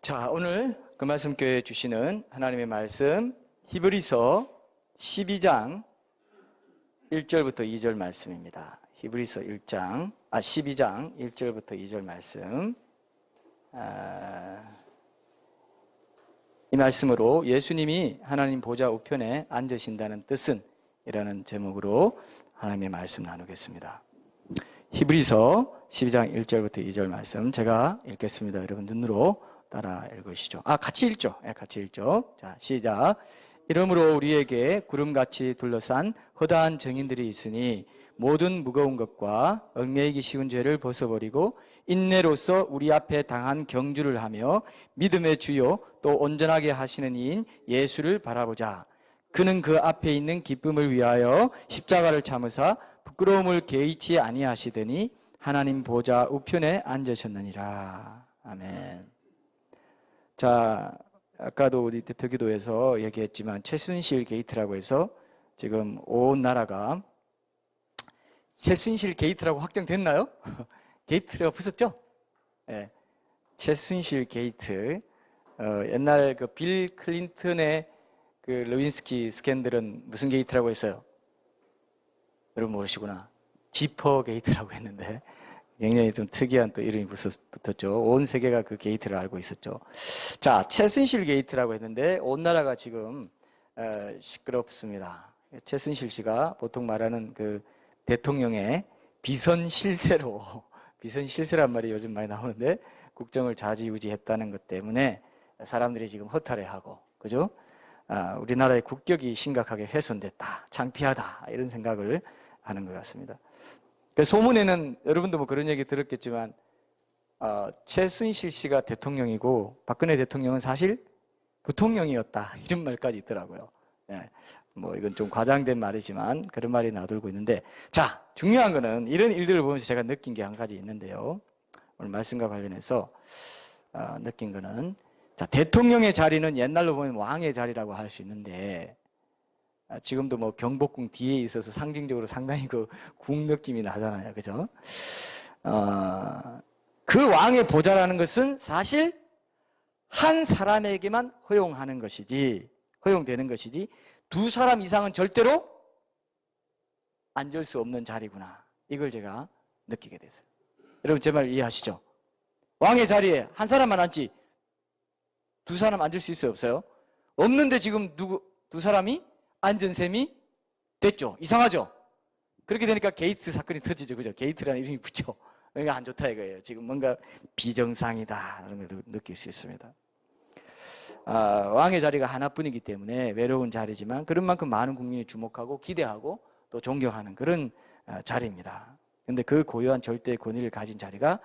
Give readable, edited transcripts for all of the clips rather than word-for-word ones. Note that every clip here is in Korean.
자, 오늘 그 말씀 교회에 주시는 하나님의 말씀 히브리서 12장 1절부터 2절 말씀입니다. 히브리서 12장 1절부터 2절 말씀. 이 말씀으로 예수님이 하나님 보좌 우편에 앉으신다는 뜻은? 이라는 제목으로 하나님의 말씀 나누겠습니다. 히브리서 12장 1절부터 2절 말씀 제가 읽겠습니다. 여러분 눈으로 따라 읽으시죠. 같이 읽죠. 같이 읽죠. 자, 시작. 이러므로 우리에게 구름같이 둘러싼 허다한 증인들이 있으니 모든 무거운 것과 얽매이기 쉬운 죄를 벗어버리고 인내로서 우리 앞에 당한 경주를 하며 믿음의 주요 또 온전하게 하시는 이인 예수를 바라보자. 그는 그 앞에 있는 기쁨을 위하여 십자가를 참으사 부끄러움을 개의치 아니하시더니 하나님 보좌 우편에 앉으셨느니라. 아멘. 자, 아까도 우리 대표기도에서 얘기했지만 최순실 게이트라고 해서 지금 온 나라가 최순실 게이트라고 확정됐나요? 게이트가 붙었죠? 네. 최순실 게이트. 옛날 그 빌 클린턴의 그 레윈스키 스캔들은 무슨 게이트라고 했어요? 여러분 모르시구나. 지퍼 게이트라고 했는데 굉장히 좀 특이한 또 이름이 붙었죠. 온 세계가 그 게이트를 알고 있었죠. 자, 최순실 게이트라고 했는데 온 나라가 지금 시끄럽습니다. 최순실 씨가 보통 말하는 그 대통령의 비선 실세란 말이 요즘 많이 나오는데 국정을 좌지우지했다는 것 때문에 사람들이 지금 허탈해하고, 그죠? 우리나라의 국격이 심각하게 훼손됐다, 창피하다, 이런 생각을 하는 것 같습니다. 그 소문에는 여러분도 뭐 그런 얘기 들었겠지만 최순실 씨가 대통령이고 박근혜 대통령은 사실 부통령이었다, 이런 말까지 있더라고요. 네. 뭐 이건 좀 과장된 말이지만 그런 말이 나돌고 있는데, 자, 중요한 거는 이런 일들을 보면서 제가 느낀 게 한 가지 있는데요. 오늘 말씀과 관련해서 느낀 거는, 자, 대통령의 자리는 옛날로 보면 왕의 자리라고 할 수 있는데 지금도 뭐 경복궁 뒤에 있어서 상징적으로 상당히 그 궁 느낌이 나잖아요. 그죠? 그 왕의 보좌라는 것은 사실 한 사람에게만 허용되는 것이지 두 사람 이상은 절대로 앉을 수 없는 자리구나. 이걸 제가 느끼게 됐어요. 여러분 제 말 이해하시죠? 왕의 자리에 한 사람만 앉지 두 사람 앉을 수 있어요, 없어요? 없는데 지금 두 사람이 앉은 셈이 됐죠. 이상하죠? 그렇게 되니까 게이트 사건이 터지죠. 그죠? 게이트라는 이름이 붙죠. 그러니까 안 좋다 이거예요. 지금 뭔가 비정상이다 라는 걸 느낄 수 있습니다. 왕의 자리가 하나뿐이기 때문에 외로운 자리지만 그런 만큼 많은 국민이 주목하고 기대하고 또 존경하는 그런 자리입니다. 그런데 그 고유한 절대의 권위를 가진 자리가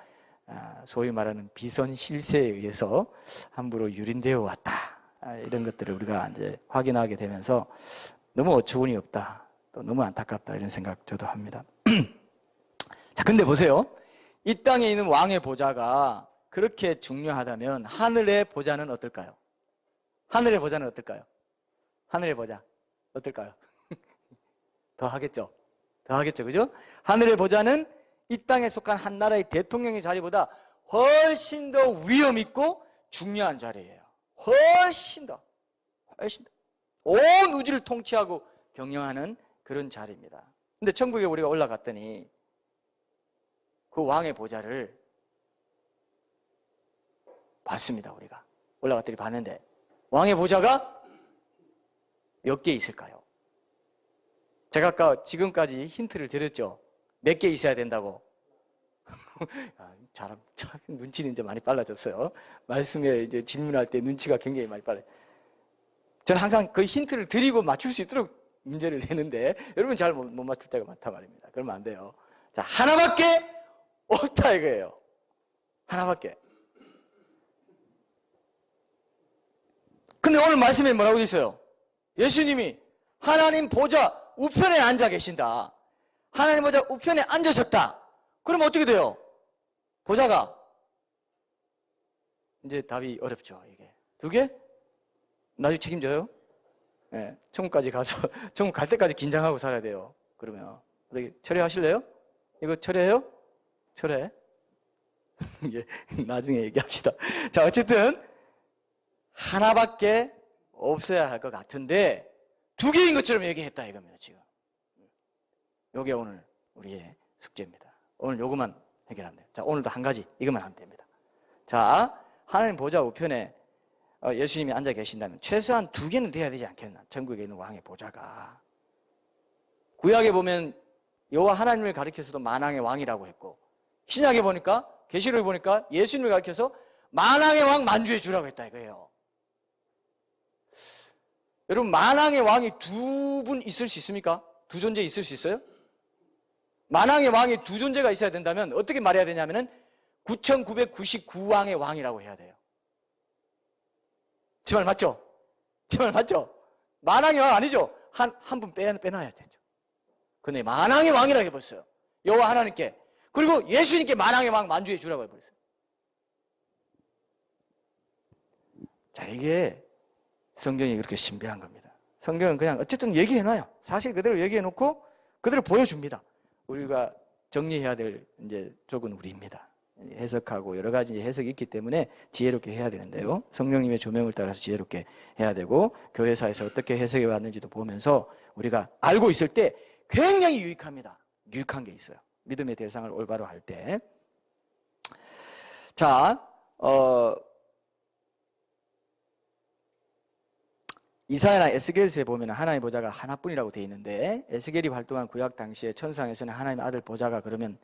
소위 말하는 비선 실세에 의해서 함부로 유린되어 왔다. 이런 것들을 우리가 이제 확인하게 되면서 너무 어처구니 없다, 또 너무 안타깝다, 이런 생각 저도 합니다. 자, 근데 보세요. 이 땅에 있는 왕의 보좌가 그렇게 중요하다면 하늘의 보좌는 어떨까요? 하늘의 보좌는 어떨까요? 하늘의 보좌 어떨까요? 더 하겠죠? 더 하겠죠, 그죠? 하늘의 보좌는 이 땅에 속한 한 나라의 대통령의 자리보다 훨씬 더 위험 있고 중요한 자리예요. 훨씬 더 온 우주를 통치하고 경영하는 그런 자리입니다. 근데 천국에 우리가 올라갔더니 그 왕의 보좌를 봤습니다. 우리가 올라갔더니 봤는데 왕의 보좌가 몇 개 있을까요? 제가 아까 지금까지 힌트를 드렸죠. 몇 개 있어야 된다고. 참 눈치는 이제 많이 빨라졌어요. 말씀에 이제 질문할 때 눈치가 굉장히 많이 빨라요. 저는 항상 그 힌트를 드리고 맞출 수 있도록 문제를 내는데 여러분 잘 못 맞출 때가 많단 말입니다. 그러면 안 돼요. 자, 하나밖에 없다 이거예요. 하나밖에. 근데 오늘 말씀에 뭐라고 돼 있어요? 예수님이 하나님 보좌 우편에 앉아 계신다. 하나님 보좌 우편에 앉으셨다. 그러면 어떻게 돼요? 보좌가, 이제 답이 어렵죠. 이게 두 개? 나중에 책임져요? 네, 천국까지 가서 천국 갈 때까지 긴장하고 살아야 돼요. 그러면 어떻게 철회하실래요? 이거 철회해요? 철회? 예, 나중에 얘기합시다. 자, 어쨌든 하나밖에 없어야 할 것 같은데 두 개인 것처럼 얘기했다 이겁니다. 지금 이게 오늘 우리의 숙제입니다. 오늘 요것만 해결하면 돼요. 자, 오늘도 한 가지 이것만 하면 됩니다. 자, 하나님 보좌 우편에 예수님이 앉아 계신다면 최소한 두 개는 돼야 되지 않겠나? 전국에 있는 왕의 보좌가. 구약에 보면 여호와 하나님을 가리켜서도 만왕의 왕이라고 했고, 신약에 보니까, 계시록에 보니까 예수님을 가리켜서 만왕의 왕 만주해 주라고 했다 이거예요. 여러분, 만왕의 왕이 두 분 있을 수 있습니까? 두 존재 있을 수 있어요? 만왕의 왕이 두 존재가 있어야 된다면 어떻게 말해야 되냐면은 9999왕의 왕이라고 해야 돼요. 제 말 맞죠? 제 말 맞죠? 만왕의 왕 아니죠? 한 분 빼놔야 되죠. 근데 만왕의 왕이라고 해버렸어요. 여호와 하나님께. 그리고 예수님께 만왕의 왕 만주해 주라고 해버렸어요. 자, 이게 성경이 그렇게 신비한 겁니다. 성경은 그냥 어쨌든 얘기해놔요. 사실 그대로 얘기해놓고 그대로 보여줍니다. 우리가 정리해야 될 이제 쪽은 우리입니다. 해석하고 여러 가지 해석이 있기 때문에 지혜롭게 해야 되는데요. 성령님의 조명을 따라서 지혜롭게 해야 되고, 교회사에서 어떻게 해석해 왔는지도 보면서 우리가 알고 있을 때 굉장히 유익합니다. 유익한 게 있어요. 믿음의 대상을 올바로 할 때. 자, 이사야나 에스겔서에 보면 하나님의 보좌가 하나뿐이라고 되어 있는데, 에스겔이 활동한 구약 당시에 천상에서는 하나님의 아들 보좌가 그러면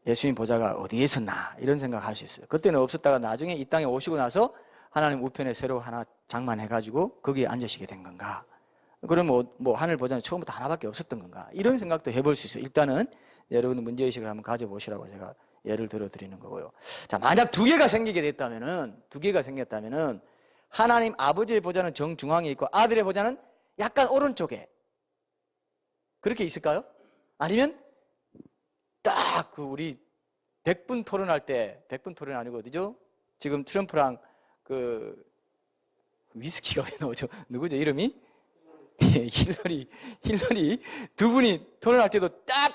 예수님 보좌가 어디에 있었나 이런 생각할 수 있어요. 그때는 없었다가 나중에 이 땅에 오시고 나서 하나님 우편에 새로 하나 장만해가지고 거기에 앉으시게 된 건가? 그러면 뭐 하늘 보좌는 처음부터 하나밖에 없었던 건가? 이런 생각도 해볼 수 있어요. 일단은 여러분 문제의식을 한번 가져보시라고 제가 예를 들어 드리는 거고요. 자, 만약 두 개가 생겼다면은 하나님 아버지의 보좌는 정중앙에 있고 아들의 보좌는 약간 오른쪽에 그렇게 있을까요? 아니면 딱 그 우리 100분 토론할 때, 100분 토론 아니고 어디죠? 지금 트럼프랑 그 위스키가 왜 나오죠? 누구죠? 이름이? 힐러리 두 분이 토론할 때도 딱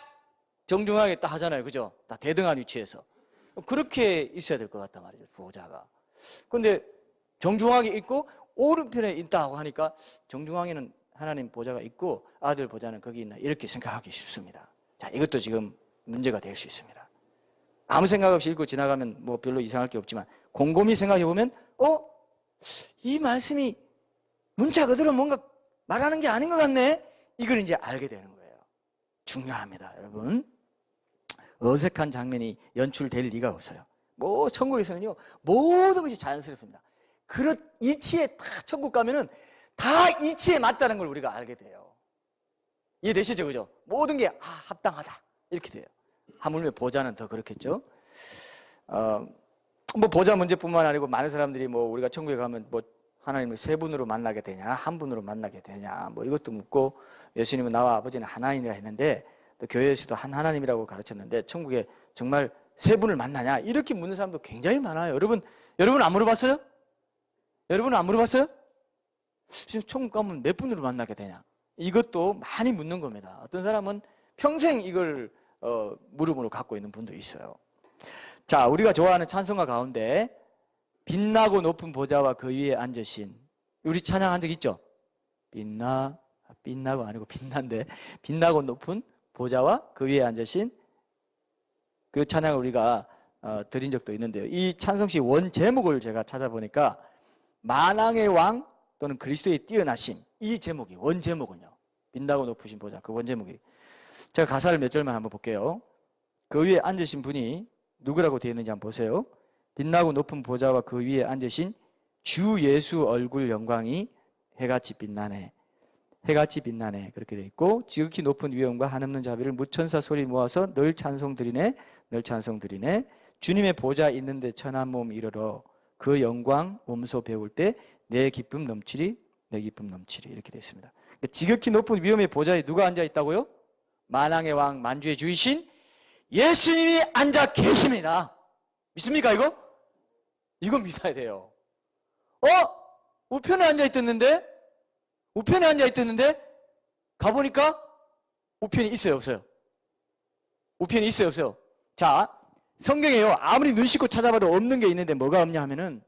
정중하게 딱 하잖아요. 그죠? 딱 대등한 위치에서. 그렇게 있어야 될 것 같단 말이죠. 보좌가. 근데 정중하게 있고 오른편에 있다고 하니까 정중앙에는 하나님 보좌가 있고 아들 보좌는 거기 있나 이렇게 생각하기 쉽습니다. 자, 이것도 지금 문제가 될 수 있습니다. 아무 생각 없이 읽고 지나가면 뭐 별로 이상할 게 없지만 곰곰이 생각해 보면 이 말씀이 문자 그대로 뭔가 말하는 게 아닌 것 같네. 이걸 이제 알게 되는 거예요. 중요합니다, 여러분. 어색한 장면이 연출될 리가 없어요. 뭐 천국에서는요 모든 것이 자연스럽습니다. 그런 이치에 다 천국 가면은 다 이치에 맞다는 걸 우리가 알게 돼요. 이해되시죠? 그죠? 모든 게 합당하다 이렇게 돼요. 하물며 보좌는 더 그렇겠죠. 뭐 보좌 문제뿐만 아니고 많은 사람들이 뭐 우리가 천국에 가면 뭐 하나님을 세 분으로 만나게 되냐, 한 분으로 만나게 되냐, 뭐 이것도 묻고, 예수님은 나와 아버지는 하나님이라 했는데 또 교회에서도 한 하나님이라고 가르쳤는데 천국에 정말 세 분을 만나냐 이렇게 묻는 사람도 굉장히 많아요. 여러분 안 물어봤어요? 여러분은 안 물어봤어요? 지금 천국 가면 몇 분으로 만나게 되냐? 이것도 많이 묻는 겁니다. 어떤 사람은 평생 이걸 물음으로 갖고 있는 분도 있어요. 자, 우리가 좋아하는 찬송가 가운데 빛나고 높은 보좌와 그 위에 앉으신, 우리 찬양한 적 있죠? 빛나고 아니고 빛난데, 빛나고 높은 보좌와 그 위에 앉으신 그 찬양을 우리가 드린 적도 있는데요. 이 찬송시 원 제목을 제가 찾아보니까 만왕의 왕 또는 그리스도의 뛰어나심, 이 제목이 원 제목은요. 빛나고 높으신 보좌, 그 원 제목이. 제가 가사를 몇 절만 한번 볼게요. 그 위에 앉으신 분이 누구라고 되어 있는지 한번 보세요. 빛나고 높은 보좌와 그 위에 앉으신 주 예수 얼굴 영광이 해같이 빛나네. 해같이 빛나네. 그렇게 되어 있고, 지극히 높은 위엄과 한없는 자비를 무천사 소리 모아서 늘 찬송 드리네. 늘 찬송 드리네. 주님의 보좌 있는데 천한 몸 이르러 그 영광 몸소 배울 때 내 기쁨 넘치리, 내 기쁨 넘치리. 이렇게 되어 있습니다. 지극히 높은 위엄의 보좌에 누가 앉아 있다고요? 만왕의 왕 만주의 주이신 예수님이 앉아 계십니다. 믿습니까 이거? 이거 믿어야 돼요. 우편에 앉아 있었는데? 우편에 앉아 있었는데 가보니까 우편이 있어요 없어요? 우편이 있어요 없어요? 자, 성경에요 아무리 눈 씻고 찾아봐도 없는 게 있는데 뭐가 없냐 하면은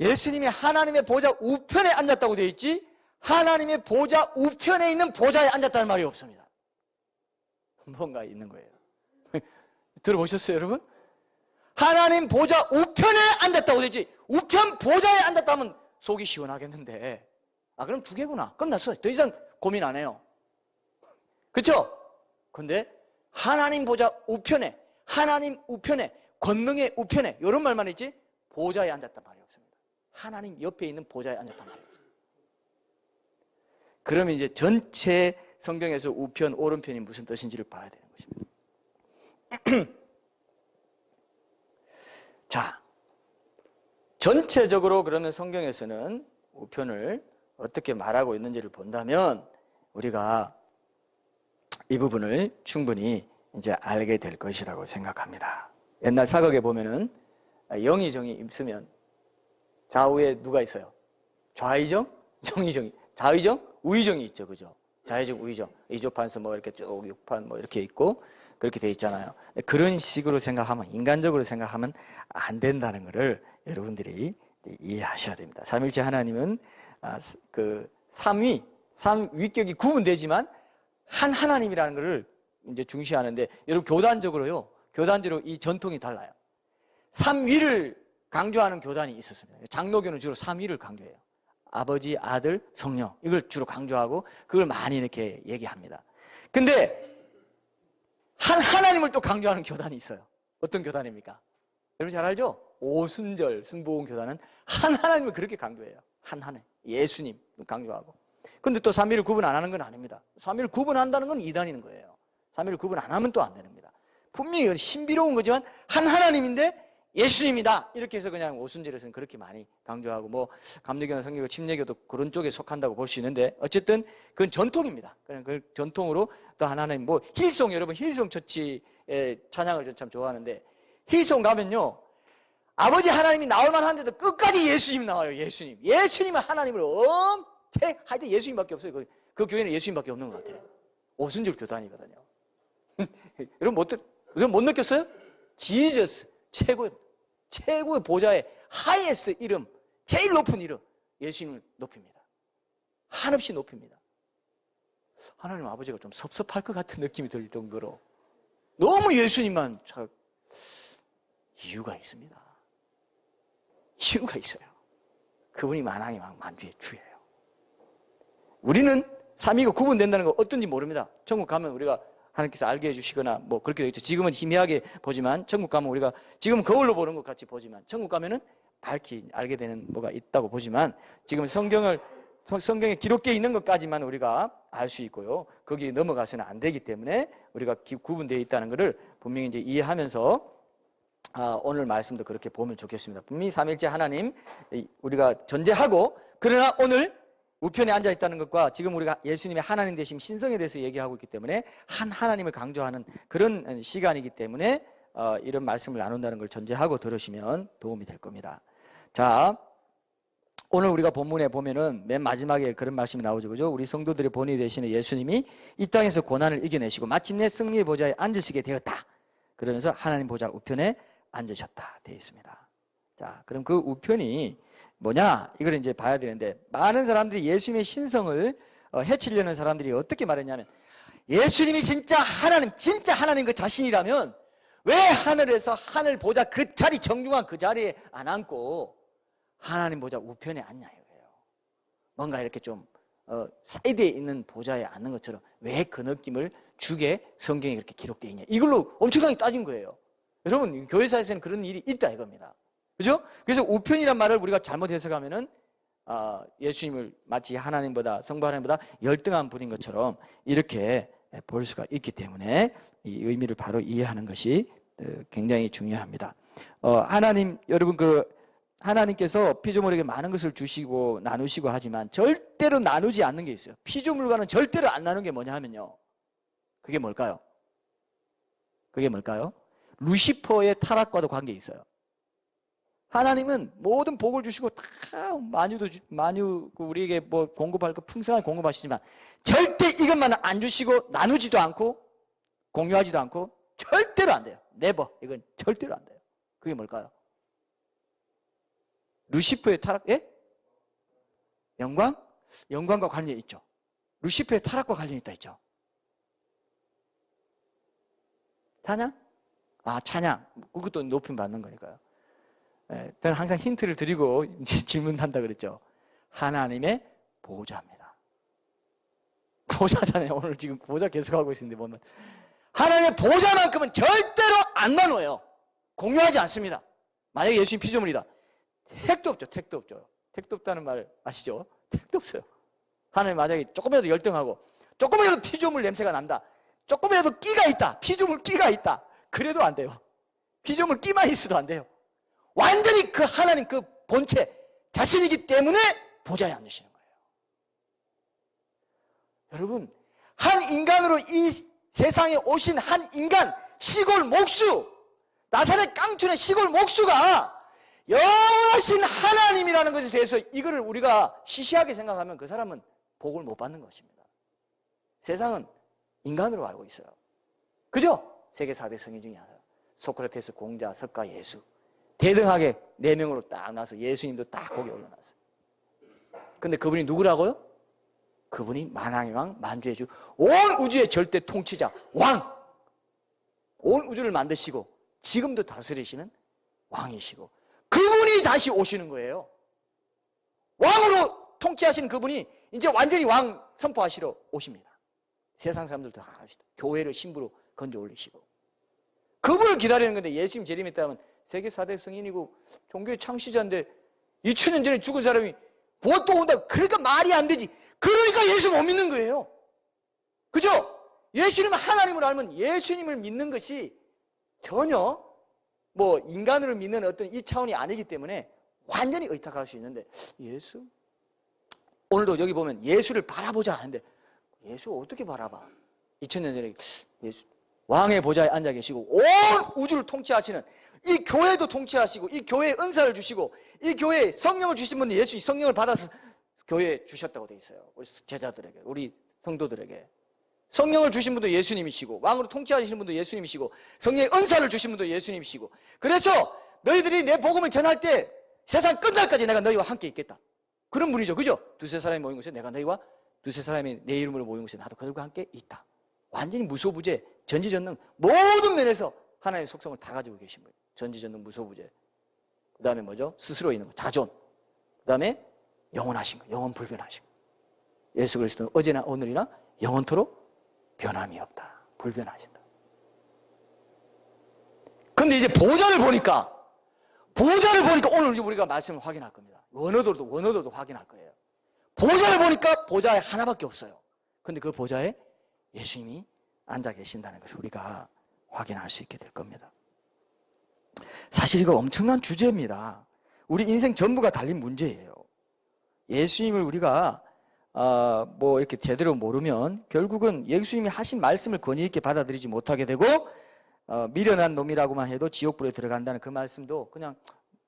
예수님이 하나님의 보좌 우편에 앉았다고 되어 있지 하나님의 보좌 우편에 있는 보좌에 앉았다는 말이 없습니다. 뭔가 있는 거예요. 들어보셨어요, 여러분? 하나님 보좌 우편에 앉았다고 되어 있지 우편 보좌에 앉았다면 속이 시원하겠는데 그럼 두 개구나. 끝났어. 더 이상 고민 안 해요. 그렇죠? 근데 하나님 보좌 우편에 하나님 우편에 권능의 우편에 이런 말만 있지 보좌에 앉았단 말이 없습니다. 하나님 옆에 있는 보좌에 앉았단 말이 없습니다. 그러면 이제 전체 성경에서 우편 오른편이 무슨 뜻인지를 봐야 되는 것입니다. 자, 전체적으로 그러면 성경에서는 우편을 어떻게 말하고 있는지를 본다면 우리가 이 부분을 충분히 이제 알게 될 것이라고 생각합니다. 옛날 사극에 보면은 영의정이 있으면 좌우에 누가 있어요? 좌의정, 정의정이. 좌의정, 우의정이 있죠, 그죠? 좌의정, 우의정. 이조판서 뭐 이렇게 쭉 6판 뭐 이렇게 있고 그렇게 돼 있잖아요. 그런 식으로 생각하면 인간적으로 생각하면 안 된다는 것을 여러분들이 이해하셔야 됩니다. 삼일체 하나님은 그 삼위격이 구분되지만 한 하나님이라는 것을 이제 중시하는데 여러분 교단적으로요. 교단적으로 이 전통이 달라요. 삼위를 강조하는 교단이 있었습니다. 장로교는 주로 삼위를 강조해요. 아버지, 아들, 성령 이걸 주로 강조하고 그걸 많이 이렇게 얘기합니다. 근데 한 하나님을 또 강조하는 교단이 있어요. 어떤 교단입니까? 여러분 잘 알죠? 오순절 순복음 교단은 한 하나님을 그렇게 강조해요. 한 하나님, 예수님 강조하고. 근데 또 삼위를 구분 안 하는 건 아닙니다. 삼위를 구분한다는 건 이단인 거예요. 삼위를 구분 안 하면 또 안 됩니다. 분명히 신비로운 거지만 한 하나님인데 예수님이다 이렇게 해서 그냥 오순절에서는 그렇게 많이 강조하고 뭐 감리교나 성리교, 침례교도 그런 쪽에 속한다고 볼 수 있는데 어쨌든 그건 전통입니다. 그냥 그 전통으로 또 하나님 뭐 힐송 여러분 힐송 처치의 찬양을 저 참 좋아하는데 힐송 가면요 아버지 하나님이 나올 만한데도 끝까지 예수님 나와요. 예수님은 하나님을 하여튼 예수님밖에 없어요. 그 교회는 예수님밖에 없는 것 같아요. 오순절 교단이거든요. 여러분 못 느꼈어요? 지저스 최고의 보좌의 하이에스트 이름, 제일 높은 이름 예수님을 높입니다. 한없이 높입니다. 하나님 아버지가 좀 섭섭할 것 같은 느낌이 들 정도로 너무 예수님만 이유가 있습니다. 이유가 있어요. 그분이 만왕의 만주의 주예요. 우리는 삼위가 구분된다는 거 어떤지 모릅니다. 천국 가면 우리가 하나님께서 알게 해주시거나 뭐 그렇게 되어 있죠. 지금은 희미하게 보지만 천국 가면 우리가 지금 거울로 보는 것 같이 보지만 천국 가면은 밝히 알게 되는 뭐가 있다고 보지만 지금 성경에 기록되어 있는 것까지만 우리가 알 수 있고요. 거기 넘어가서는 안 되기 때문에 우리가 구분되어 있다는 것을 분명히 이제 이해하면서 오늘 말씀도 그렇게 보면 좋겠습니다. 분명히 삼일째 하나님 우리가 전제하고 그러나 오늘 우편에 앉아 있다는 것과 지금 우리가 예수님의 하나님 되심 신성에 대해서 얘기하고 있기 때문에 한 하나님을 강조하는 그런 시간이기 때문에 이런 말씀을 나눈다는 걸 전제하고 들으시면 도움이 될 겁니다. 자, 오늘 우리가 본문에 보면은 맨 마지막에 그런 말씀이 나오죠. 그죠? 우리 성도들의 본이 되시는 예수님이 이 땅에서 고난을 이겨내시고 마침내 승리의 보좌에 앉으시게 되었다. 그러면서 하나님 보좌 우편에 앉으셨다 되어 있습니다. 자, 그럼 그 우편이 뭐냐? 이걸 이제 봐야 되는데 많은 사람들이 예수님의 신성을 해치려는 사람들이 어떻게 말했냐면 예수님이 진짜 하나님 그 자신이라면 왜 하늘에서 하늘 보좌 그 자리 정중한 그 자리에 안 앉고 하나님 보좌 우편에 앉냐 이거예요. 뭔가 이렇게 좀 사이드에 있는 보좌에 앉는 것처럼 왜 그 느낌을 주게 성경에 그렇게 기록되어 있냐. 이걸로 엄청나게 따진 거예요. 여러분 교회사에서는 그런 일이 있다 이겁니다. 그죠? 그래서 우편이란 말을 우리가 잘못 해석하면은 예수님을 마치 하나님보다 성부 하나님보다 열등한 분인 것처럼 이렇게 볼 수가 있기 때문에 이 의미를 바로 이해하는 것이 굉장히 중요합니다. 여러분 하나님께서 피조물에게 많은 것을 주시고 나누시고 하지만 절대로 나누지 않는 게 있어요. 피조물과는 절대로 안 나누는 게 뭐냐 하면요. 그게 뭘까요? 루시퍼의 타락과도 관계 있어요. 하나님은 모든 복을 주시고 다 만유 우리에게 뭐 공급할 거 풍성하게 공급하시지만 절대 이것만은 안 주시고 나누지도 않고 공유하지도 않고 절대로 안 돼요. 네버. 이건 절대로 안 돼요. 그게 뭘까요? 루시퍼의 타락, 예? 영광? 영광과 관련이 있죠. 루시퍼의 타락과 관련이 있다 했죠. 찬양? 아, 찬양. 그것도 높임 받는 거니까요. 예, 저는 항상 힌트를 드리고 질문한다 그랬죠. 하나님의 보좌입니다. 보좌잖아요. 오늘 지금 보좌 계속하고 있는데 보면 하나님의 보좌만큼은 절대로 안 나눠요. 공유하지 않습니다. 만약에 예수님 피조물이다. 택도 없죠. 택도 없죠. 택도 없다는 말 아시죠? 택도 없어요. 하나님 만약에 조금이라도 열등하고 조금이라도 피조물 냄새가 난다. 조금이라도 끼가 있다. 피조물 끼가 있다. 그래도 안 돼요. 피조물 끼만 있어도 안 돼요. 완전히 그 하나님 그 본체 자신이기 때문에 보좌에 앉으시는 거예요. 여러분, 한 인간으로 이 세상에 오신 한 인간, 시골 목수, 나사렛 깡촌의 시골 목수가 영원하신 하나님이라는 것에 대해서 이거를 우리가 시시하게 생각하면 그 사람은 복을 못 받는 것입니다. 세상은 인간으로 알고 있어요. 그죠? 세계 4대 성인 중에 하나. 소크라테스, 공자, 석가, 예수. 대등하게 4명으로 딱 나서 예수님도 딱 거기 올라놨어요. 근데 그분이 누구라고요? 그분이 만왕의 왕, 만주의 주, 온 우주의 절대 통치자, 왕! 온 우주를 만드시고 지금도 다스리시는 왕이시고 그분이 다시 오시는 거예요. 왕으로 통치하시는 그분이 이제 완전히 왕 선포하시러 오십니다. 세상 사람들도 다 아시죠. 교회를 신부로 건져 올리시고 그분을 기다리는 건데 예수님 재림에 따르면 세계 4대 성인이고 종교의 창시자인데 2000년 전에 죽은 사람이 뭐 또 온다. 그러니까 말이 안 되지. 그러니까 예수 못 믿는 거예요. 그죠? 예수님을 하나님으로 알면 예수님을 믿는 것이 전혀 뭐 인간으로 믿는 어떤 이 차원이 아니기 때문에 완전히 의탁할 수 있는데 예수? 오늘도 여기 보면 예수를 바라보자 하는데 예수 어떻게 바라봐? 2000년 전에 예수 왕의 보좌에 앉아 계시고 온 우주를 통치하시는 이 교회도 통치하시고 이 교회에 은사를 주시고 이 교회에 성령을 주신 분은 예수 성령을 받아서 교회에 주셨다고 돼 있어요. 우리 제자들에게, 우리 성도들에게. 성령을 주신 분도 예수님이시고 왕으로 통치하시는 분도 예수님이시고 성령의 은사를 주신 분도 예수님이시고 그래서 너희들이 내 복음을 전할 때 세상 끝날까지 내가 너희와 함께 있겠다. 그런 분이죠. 그죠? 두세 사람이 모인 곳에 내가 너희와 두세 사람이 내 이름으로 모인 곳에 나도 그들과 함께 있다. 완전히 무소부재, 전지전능 모든 면에서 하나님의 속성을 다 가지고 계신 거예요. 전지전능 무소부재. 그 다음에 뭐죠? 스스로 있는 거, 자존. 그 다음에 영원하신 거, 영원 불변하신 거. 예수 그리스도는 어제나 오늘이나 영원토록 변함이 없다. 불변하신다. 근데 이제 보좌를 보니까 오늘 우리가 말씀을 확인할 겁니다. 원어도도 확인할 거예요. 보좌를 보니까 보좌에 하나밖에 없어요. 근데 그 보좌에 예수님이 앉아 계신다는 것을 우리가 확인할 수 있게 될 겁니다. 사실 이거 엄청난 주제입니다. 우리 인생 전부가 달린 문제예요. 예수님을 우리가 뭐 이렇게 제대로 모르면 결국은 예수님이 하신 말씀을 권위 있게 받아들이지 못하게 되고 미련한 놈이라고만 해도 지옥불에 들어간다는 그 말씀도 그냥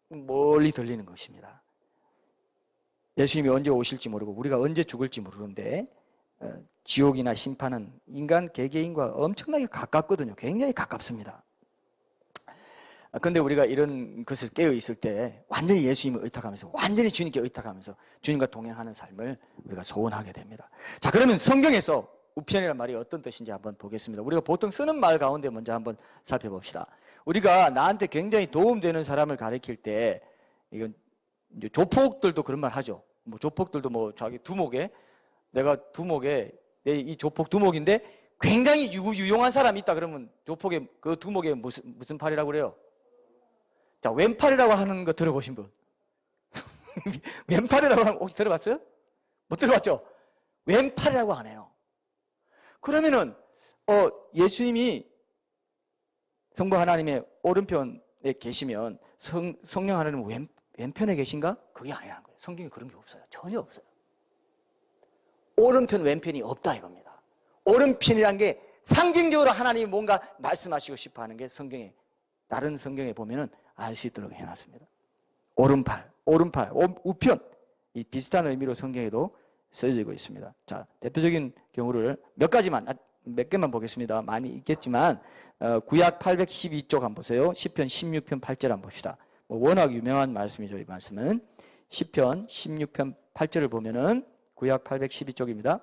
멀리 들리는 것입니다. 예수님이 언제 오실지 모르고 우리가 언제 죽을지 모르는데 지옥이나 심판은 인간 개개인과 엄청나게 가깝거든요. 굉장히 가깝습니다. 그런데 우리가 이런 것을 깨어 있을 때 완전히 예수님을 의탁하면서 완전히 주님께 의탁하면서 주님과 동행하는 삶을 우리가 소원하게 됩니다. 자, 그러면 성경에서 우편이라는 말이 어떤 뜻인지 한번 보겠습니다. 우리가 보통 쓰는 말 가운데 먼저 한번 살펴봅시다. 우리가 나한테 굉장히 도움되는 사람을 가리킬 때 이건 이제 조폭들도 그런 말 하죠. 뭐 조폭들도 뭐 자기 두목에 내가 두목에 이 조폭 두목인데 굉장히 유용한 사람이 있다 그러면 조폭의 그 두목에 무슨 팔이라고 그래요? 자, 왼팔이라고 하는 거 들어보신 분? 왼팔이라고 하는 거 혹시 들어봤어요? 못 들어봤죠? 왼팔이라고 하네요. 그러면은 예수님이 성부 하나님의 오른편에 계시면 성령 하나님은 왼편에 계신가? 그게 아니라는 거예요. 성경에 그런 게 없어요. 전혀 없어요. 오른편 왼편이 없다 이겁니다. 오른편이란 게 상징적으로 하나님이 뭔가 말씀하시고 싶어 하는 게 성경에 다른 성경에 보면은 알 수 있도록 해놨습니다. 오른팔, 우편 이 비슷한 의미로 성경에도 써지고 있습니다. 자, 대표적인 경우를 몇 개만 보겠습니다. 많이 있겠지만 구약 812쪽 한번 보세요. 시편 16편 8절 한번 봅시다. 워낙 유명한 말씀이죠. 이 말씀은 시편 16편 8절을 보면은 구약 812쪽입니다.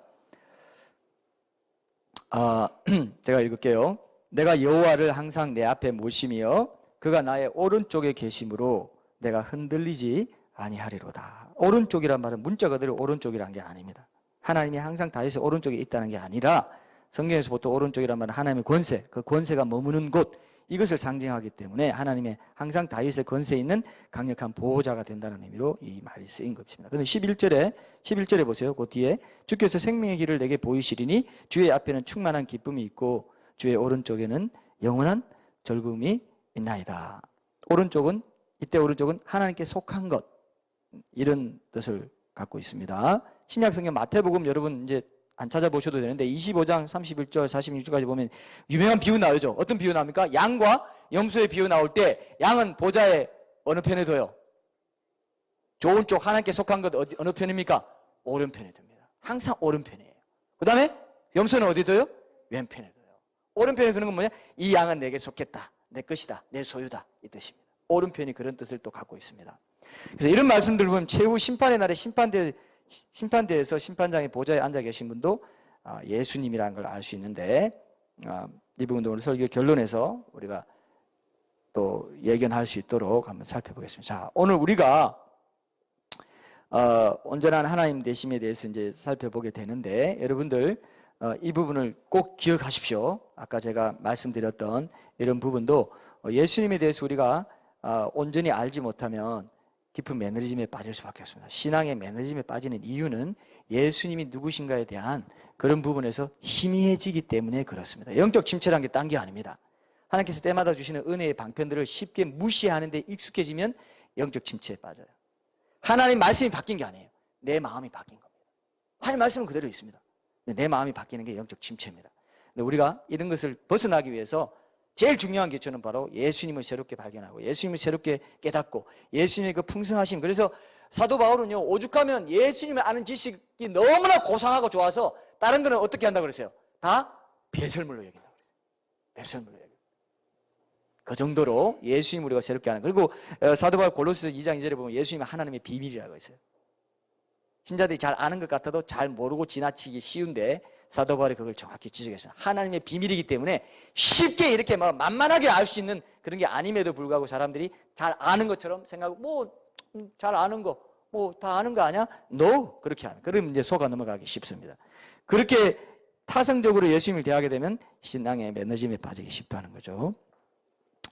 제가 읽을게요. 내가 여호와를 항상 내 앞에 모시며 그가 나의 오른쪽에 계심으로 내가 흔들리지 아니하리로다. 오른쪽이란 말은 문자 그대로 오른쪽이란 게 아닙니다. 하나님이 항상 다윗의 오른쪽에 있다는 게 아니라 성경에서 보통 오른쪽이란 말은 하나님의 권세, 그 권세가 머무는 곳, 이것을 상징하기 때문에 하나님의 항상 다윗의 권세에 있는 강력한 보호자가 된다는 의미로 이 말이 쓰인 것입니다. 그런데 11절에 보세요. 그 뒤에 주께서 생명의 길을 내게 보이시리니 주의 앞에는 충만한 기쁨이 있고 주의 오른쪽에는 영원한 즐거움이 있나이다. 이때 오른쪽은 하나님께 속한 것, 이런 뜻을 갖고 있습니다. 신약성경 마태복음 여러분 이제 안 찾아보셔도 되는데 25장 31절 46절까지 보면 유명한 비유 나오죠. 어떤 비유 나옵니까? 양과 염소의 비유 나올 때 양은 보좌의 어느 편에 둬요? 좋은 쪽 하나님께 속한 것 어느 편입니까? 오른편에 둡니다. 항상 오른편이에요. 그 다음에 염소는 어디 둬요? 왼편에 둬요. 오른편에 두는 건 뭐냐? 이 양은 내게 속했다. 내 것이다. 내 소유다. 이 뜻입니다. 오른편이 그런 뜻을 또 갖고 있습니다. 그래서 이런 말씀들을 보면 최후 심판의 날에 심판대에서 심판장의 보좌에 앉아 계신 분도 예수님이라는 걸 알 수 있는데 이 부분도 오늘 설교 결론에서 우리가 또 예견할 수 있도록 한번 살펴보겠습니다. 자, 오늘 우리가 온전한 하나님 되심에 대해서 이제 살펴보게 되는데 여러분들 이 부분을 꼭 기억하십시오. 아까 제가 말씀드렸던 이런 부분도 예수님에 대해서 우리가 온전히 알지 못하면 깊은 매너리즘에 빠질 수밖에 없습니다. 신앙의 매너리즘에 빠지는 이유는 예수님이 누구신가에 대한 그런 부분에서 희미해지기 때문에 그렇습니다. 영적 침체란 게 딴 게 아닙니다. 하나님께서 때마다 주시는 은혜의 방편들을 쉽게 무시하는 데 익숙해지면 영적 침체에 빠져요. 하나님 말씀이 바뀐 게 아니에요. 내 마음이 바뀐 겁니다. 하나님 말씀은 그대로 있습니다. 내 마음이 바뀌는 게 영적 침체입니다. 근데 우리가 이런 것을 벗어나기 위해서 제일 중요한 기초는 바로 예수님을 새롭게 발견하고 예수님을 새롭게 깨닫고 예수님의 그 풍성하심. 그래서 사도 바울은요, 오죽하면 예수님을 아는 지식이 너무나 고상하고 좋아서 다른 거는 어떻게 한다고 그랬어요? 다 배설물로 여긴다고 그랬어요. 배설물로 여긴다. 그 정도로 예수님을 우리가 새롭게 하는. 그리고 사도 바울 골로새서 2장 2절에 보면 예수님은 하나님의 비밀이라고 했어요. 신자들이 잘 아는 것 같아도 잘 모르고 지나치기 쉬운데 사도 바울이 그걸 정확히 지적했습니다. 하나님의 비밀이기 때문에 쉽게 이렇게 만만하게 알 수 있는 그런 게 아님에도 불구하고 사람들이 잘 아는 것처럼 생각하고 잘 아는 거 다 아는 거 아니야? No! 그렇게 하는. 그러면 이제 속아 넘어가기 쉽습니다. 그렇게 타성적으로 예수님을 대하게 되면 신앙의 매너즘에 빠지기 쉽다는 거죠.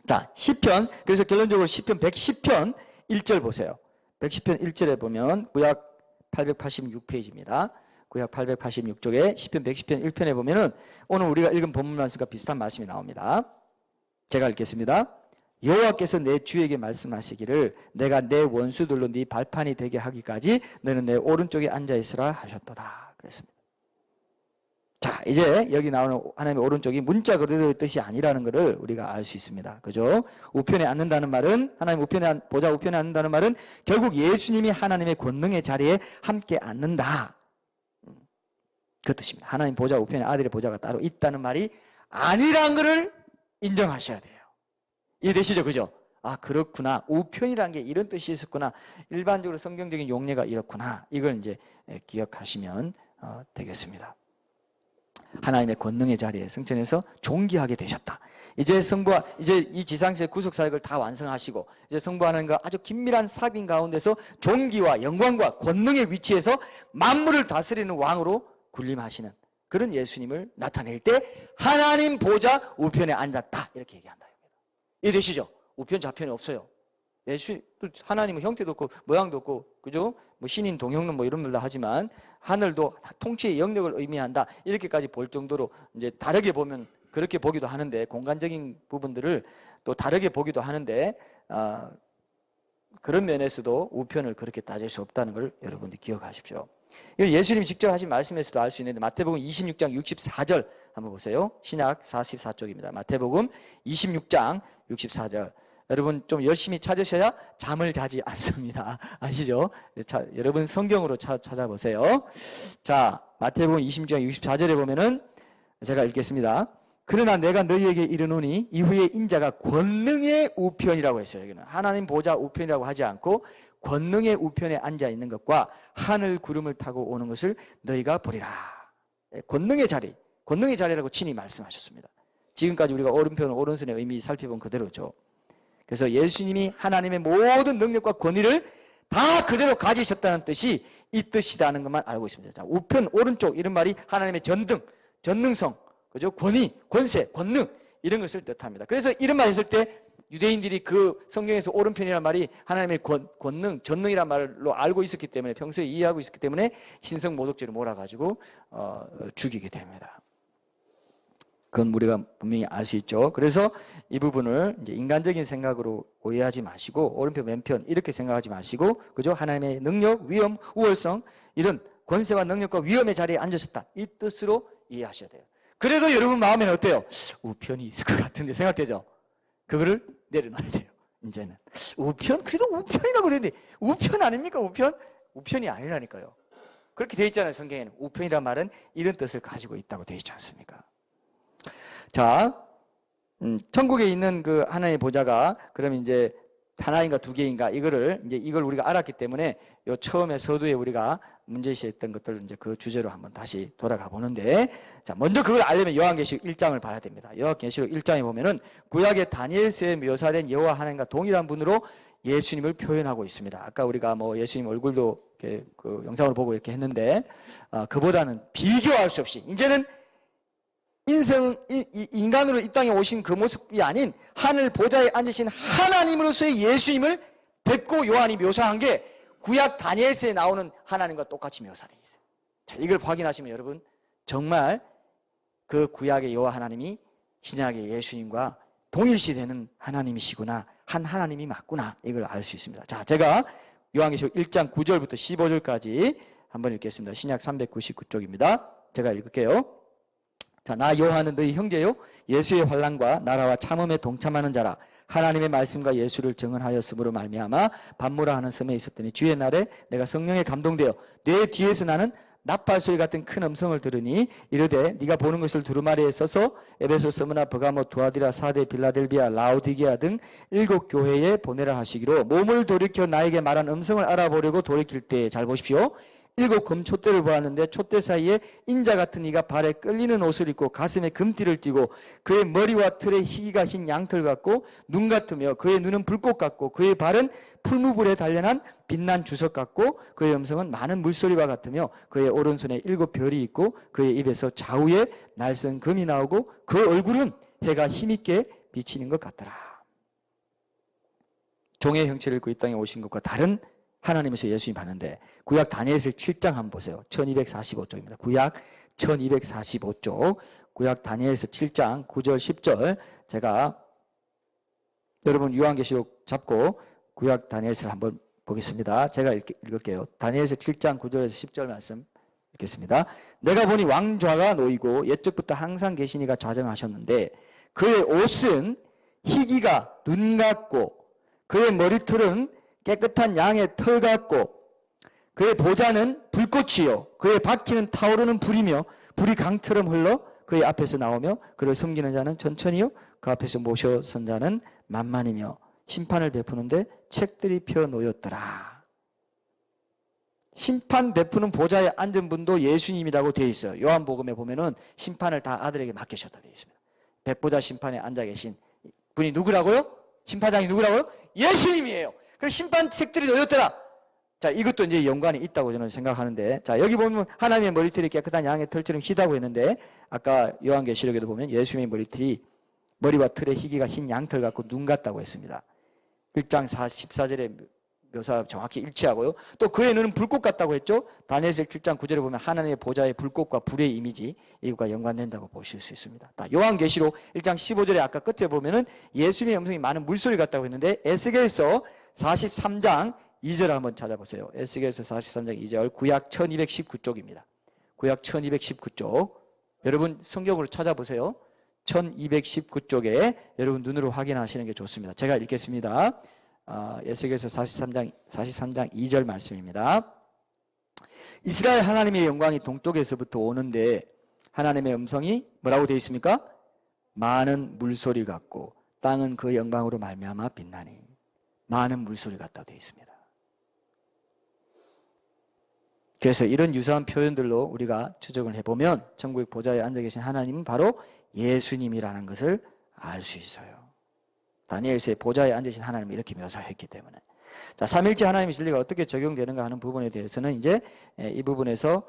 자, 시편. 그래서 결론적으로 시편 110편 1절 보세요. 110편 1절에 보면 구약 886페이지입니다. 구약 886쪽에 시편 110편 1편에 보면은 오늘 우리가 읽은 본문 말씀과 비슷한 말씀이 나옵니다. 제가 읽겠습니다. 여호와께서 내 주에게 말씀하시기를 내가 내 원수들로 네 발판이 되게 하기까지 너는 내 오른쪽에 앉아 있으라 하셨도다. 그랬습니다. 자, 이제 여기 나오는 하나님의 오른쪽이 문자 그대로의 뜻이 아니라는 것을 우리가 알 수 있습니다. 그죠? 우편에 앉는다는 말은 하나님 보좌 우편에 앉는다는 말은 결국 예수님이 하나님의 권능의 자리에 함께 앉는다. 그 뜻입니다. 하나님 보좌 우편에 아들의 보좌가 따로 있다는 말이 아니라는 것을 인정하셔야 돼요. 이해되시죠? 그죠? 아, 그렇구나. 우편이라는 게 이런 뜻이 있었구나. 일반적으로 성경적인 용례가 이렇구나. 이걸 이제 기억하시면 되겠습니다. 하나님의 권능의 자리에 승천해서 존귀하게 되셨다. 이제 이 지상시의 구속사역을 다 완성하시고 이제 성부 하나님과 아주 긴밀한 사귐 가운데서 존귀와 영광과 권능의 위치에서 만물을 다스리는 왕으로 군림하시는 그런 예수님을 나타낼 때 하나님 보좌 우편에 앉았다 이렇게 얘기한다. 이해되시죠? 우편 좌편이 없어요. 하나님은 형태도 없고 모양도 없고 그죠? 신인 동형론 이런 말도 하지만 하늘도 통치의 영역을 의미한다 이렇게까지 볼 정도로 이제 다르게 보면 그렇게 보기도 하는데 공간적인 부분들을 또 다르게 보기도 하는데 그런 면에서도 우편을 그렇게 따질 수 없다는 걸 여러분들이 기억하십시오. 예수님이 직접 하신 말씀에서도 알 수 있는데 마태복음 26장 64절 한번 보세요. 신약 44쪽입니다. 마태복음 26장 64절. 여러분 좀 열심히 찾으셔야 잠을 자지 않습니다. 아시죠? 자, 여러분 성경으로 찾아보세요. 자, 마태복음 26장 64절에 보면은 제가 읽겠습니다. 그러나 내가 너희에게 이르노니 이후에 인자가 권능의 우편이라고 했어요. 여기는 하나님 보좌 우편이라고 하지 않고 권능의 우편에 앉아 있는 것과 하늘 구름을 타고 오는 것을 너희가 보리라. 권능의 자리, 권능의 자리라고 친히 말씀하셨습니다. 지금까지 우리가 오른편 오른손의 의미 살펴본 그대로죠. 그래서 예수님이 하나님의 모든 능력과 권위를 다 그대로 가지셨다는 뜻이 이 뜻이라는 것만 알고 있습니다. 자, 우편 오른쪽 이런 말이 하나님의 전등, 전능성, 그죠? 권위, 권세, 권능 이런 것을 뜻합니다. 그래서 이런 말 했을 때 유대인들이 그 성경에서 오른편이라는 말이 하나님의 권능, 전능이라는 말로 알고 있었기 때문에 평소에 이해하고 있었기 때문에 신성 모독죄로 몰아가지고 죽이게 됩니다. 그건 우리가 분명히 알 수 있죠. 그래서 이 부분을 이제 인간적인 생각으로 오해하지 마시고 오른편 왼편 이렇게 생각하지 마시고 그죠? 하나님의 능력, 위엄, 우월성 이런 권세와 능력과 위엄의 자리에 앉으셨다 이 뜻으로 이해하셔야 돼요. 그래도 여러분 마음에는 어때요? 우편이 있을 것 같은데 생각되죠? 그거를 내려놔야 돼요. 이제는 우편? 그래도 우편이라고 되는데 우편 아닙니까? 우편? 우편이 아니라니까요. 그렇게 돼 있잖아요. 성경에는 우편이란 말은 이런 뜻을 가지고 있다고 돼 있지 않습니까? 자, 천국에 있는 그 하나님의 보좌가 그럼 이제 하나인가 두 개인가 이걸 우리가 알았기 때문에 요 처음에 서두에 우리가 문제시했던 것들 이제 그 주제로 한번 다시 돌아가 보는데 자, 먼저 그걸 알려면 요한계시록 1장을 봐야 됩니다. 요한계시록 1장에 보면은 구약의 다니엘서에 묘사된 여호와 하나님과 동일한 분으로 예수님을 표현하고 있습니다. 아까 우리가 뭐 예수님 얼굴도 이렇게 그 영상으로 보고 이렇게 했는데 그보다는 비교할 수 없이 이제는 인간으로 이 땅에 오신 그 모습이 아닌 하늘 보좌에 앉으신 하나님으로서의 예수님을 뵙고 요한이 묘사한 게 구약 다니엘서에 나오는 하나님과 똑같이 묘사되어 있어요. 자, 이걸 확인하시면 여러분 정말 그 구약의 여호와 하나님이 신약의 예수님과 동일시되는 하나님이시구나, 한 하나님이 맞구나 이걸 알 수 있습니다. 자, 제가 요한계시록 1장 9절부터 15절까지 한번 읽겠습니다. 신약 399쪽입니다. 제가 읽을게요. 자, 나 요한은 너희 형제요 예수의 환난과 나라와 참음에 동참하는 자라. 하나님의 말씀과 예수를 증언하였으므로 말미암아 반모라 하는 섬에 있었더니 주의 날에 내가 성령에 감동되어 내 뒤에서 나는 나팔소리 같은 큰 음성을 들으니 이르되 네가 보는 것을 두루마리에 써서 에베소, 스무나, 버가모, 두아디라, 사데, 빌라델비아, 라오디게아 등 7 교회에 보내라 하시기로 몸을 돌이켜 나에게 말한 음성을 알아보려고 돌이킬 때 잘 보십시오. 7 금촛대를 보았는데 촛대 사이에 인자 같은 이가 발에 끌리는 옷을 입고 가슴에 금띠를 띠고 그의 머리와 털에 희기가 흰 양털 같고 눈 같으며 그의 눈은 불꽃 같고 그의 발은 풀무불에 단련한 빛난 주석 같고 그의 음성은 많은 물소리와 같으며 그의 오른손에 7 별이 있고 그의 입에서 좌우에 날선 금이 나오고 그 얼굴은 해가 힘있게 비치는 것 같더라. 종의 형체를 입고 이 땅에 오신 것과 다른 하나님에서 예수님 봤는데 구약 다니엘서 7장 한번 보세요. 1245쪽입니다. 구약 1245쪽 구약 다니엘서 7장 9절 10절 제가 여러분 요한계시록 잡고 구약 다니엘서를 한번 보겠습니다. 제가 읽을게요. 다니엘서 7장 9절에서 10절 말씀 읽겠습니다. 내가 보니 왕좌가 놓이고 옛적부터 항상 계시니가 좌정하셨는데 그의 옷은 희기가 눈 같고 그의 머리털은 깨끗한 양의 털 같고 그의 보좌는 불꽃이요 그의 바퀴는 타오르는 불이며 불이 강처럼 흘러 그의 앞에서 나오며 그를 섬기는 자는 천천히요 그 앞에서 모셔선 자는 만만이며 심판을 베푸는데 책들이 펴 놓였더라. 심판 베푸는 보좌에 앉은 분도 예수님이라고 되어 있어요. 요한복음에 보면은 심판을 다 아들에게 맡기셨다 되어 있습니다. 백보자 심판에 앉아 계신 분이 누구라고요? 심판장이 누구라고요? 예수님이에요. 그래서 심판 책들이 놓였더라. 자, 이것도 이제 연관이 있다고 저는 생각하는데, 자, 여기 보면 하나님의 머리털이 깨끗한 양의 털처럼 희다고 했는데, 아까 요한계시록에도 보면 예수님의 머리털이 머리와 털의 희기가 흰 양털 같고 눈 같다고 했습니다. 1장 14절에 묘사 정확히 일치하고요. 또 그의 눈은 불꽃 같다고 했죠. 다니엘서 7장 9절에 보면 하나님의 보좌의 불꽃과 불의 이미지 이것과 연관된다고 보실 수 있습니다. 요한계시록 1장 15절에 아까 끝에 보면은 예수님의 음성이 많은 물소리 같다고 했는데 에스겔서 43장 2절 한번 찾아보세요. 에스겔서 43장 2절 구약 1219쪽입니다. 구약 1219쪽 여러분 성경으로 찾아보세요. 1219쪽에 여러분 눈으로 확인하시는 게 좋습니다. 제가 읽겠습니다. 에스겔서 43장 2절 말씀입니다. 이스라엘 하나님의 영광이 동쪽에서부터 오는데 하나님의 음성이 뭐라고 되어 있습니까? 많은 물소리 같고 땅은 그 영광으로 말미암아 빛나니. 많은 물소리 같다고 되어 있습니다. 그래서 이런 유사한 표현들로 우리가 추적을 해보면 천국의 보좌에 앉아 계신 하나님은 바로 예수님이라는 것을 알 수 있어요. 다니엘서의 보좌에 앉으신 하나님을 이렇게 묘사했기 때문에. 자, 삼일째 하나님의 진리가 어떻게 적용되는가 하는 부분에 대해서는 이제 이 부분에서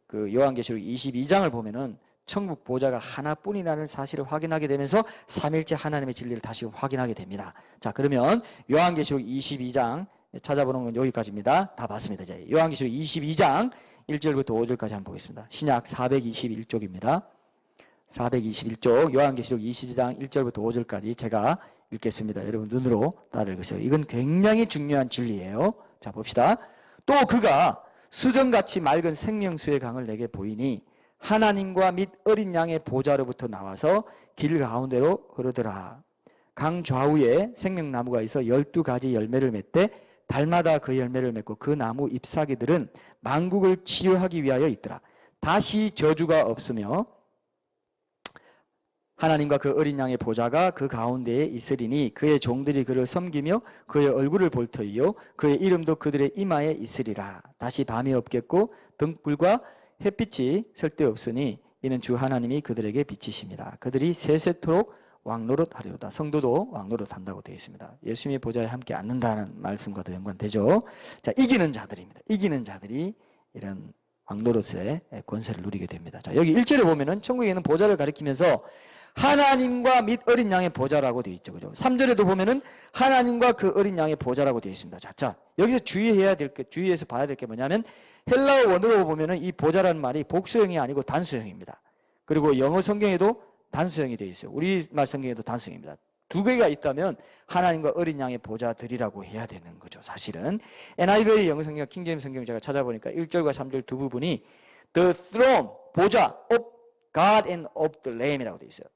그 요한계시록 22장을 보면은 천국 보좌가 하나뿐이라는 사실을 확인하게 되면서 삼일째 하나님의 진리를 다시 확인하게 됩니다. 자, 그러면 요한계시록 22장 찾아보는 건 여기까지입니다. 다 봤습니다. 이제 요한계시록 22장 1절부터 5절까지 한번 보겠습니다. 신약 421쪽입니다. 421쪽 요한계시록 22장 1절부터 5절까지 제가 읽겠습니다. 여러분 눈으로 따라 읽으세요. 이건 굉장히 중요한 진리예요. 자, 봅시다. 또 그가 수정같이 맑은 생명수의 강을 내게 보이니 하나님과 및 어린 양의 보좌로부터 나와서 길 가운데로 흐르더라. 강 좌우에 생명나무가 있어 12가지 열매를 맺되 달마다 그 열매를 맺고 그 나무 잎사귀들은 만국을 치료하기 위하여 있더라. 다시 저주가 없으며 하나님과 그 어린 양의 보좌가 그 가운데에 있으리니 그의 종들이 그를 섬기며 그의 얼굴을 볼 터이요 그의 이름도 그들의 이마에 있으리라. 다시 밤이 없겠고 등불과 햇빛이 쓸데없으니 이는 주 하나님이 그들에게 빛이십니다. 그들이 세세토록 왕노릇하리로다. 성도도 왕노릇한다고 되어 있습니다. 예수님의 보좌에 함께 앉는다는 말씀과도 연관되죠. 자, 이기는 자들입니다. 이기는 자들이 이런 왕노릇의 권세를 누리게 됩니다. 자, 여기 1절에 보면은 천국에 있는 보좌를 가리키면서 하나님과 및 어린 양의 보좌라고 되어 있죠. 그죠? 3절에도 보면은 하나님과 그 어린 양의 보좌라고 되어 있습니다. 자, 여기서 주의해서 봐야 될 게 뭐냐면 헬라어 원어로 보면은 이 보좌라는 말이 복수형이 아니고 단수형입니다. 그리고 영어 성경에도 단수형이 되어 있어요. 우리말 성경에도 단수형입니다. 두 개가 있다면 하나님과 어린 양의 보좌들이라고 해야 되는 거죠. 사실은 NIV 영어 성경, 킹제임스 성경 제가 찾아보니까 1절과 3절 두 부분이 The throne, 보좌 of God and of the Lamb이라고 되어 있어요.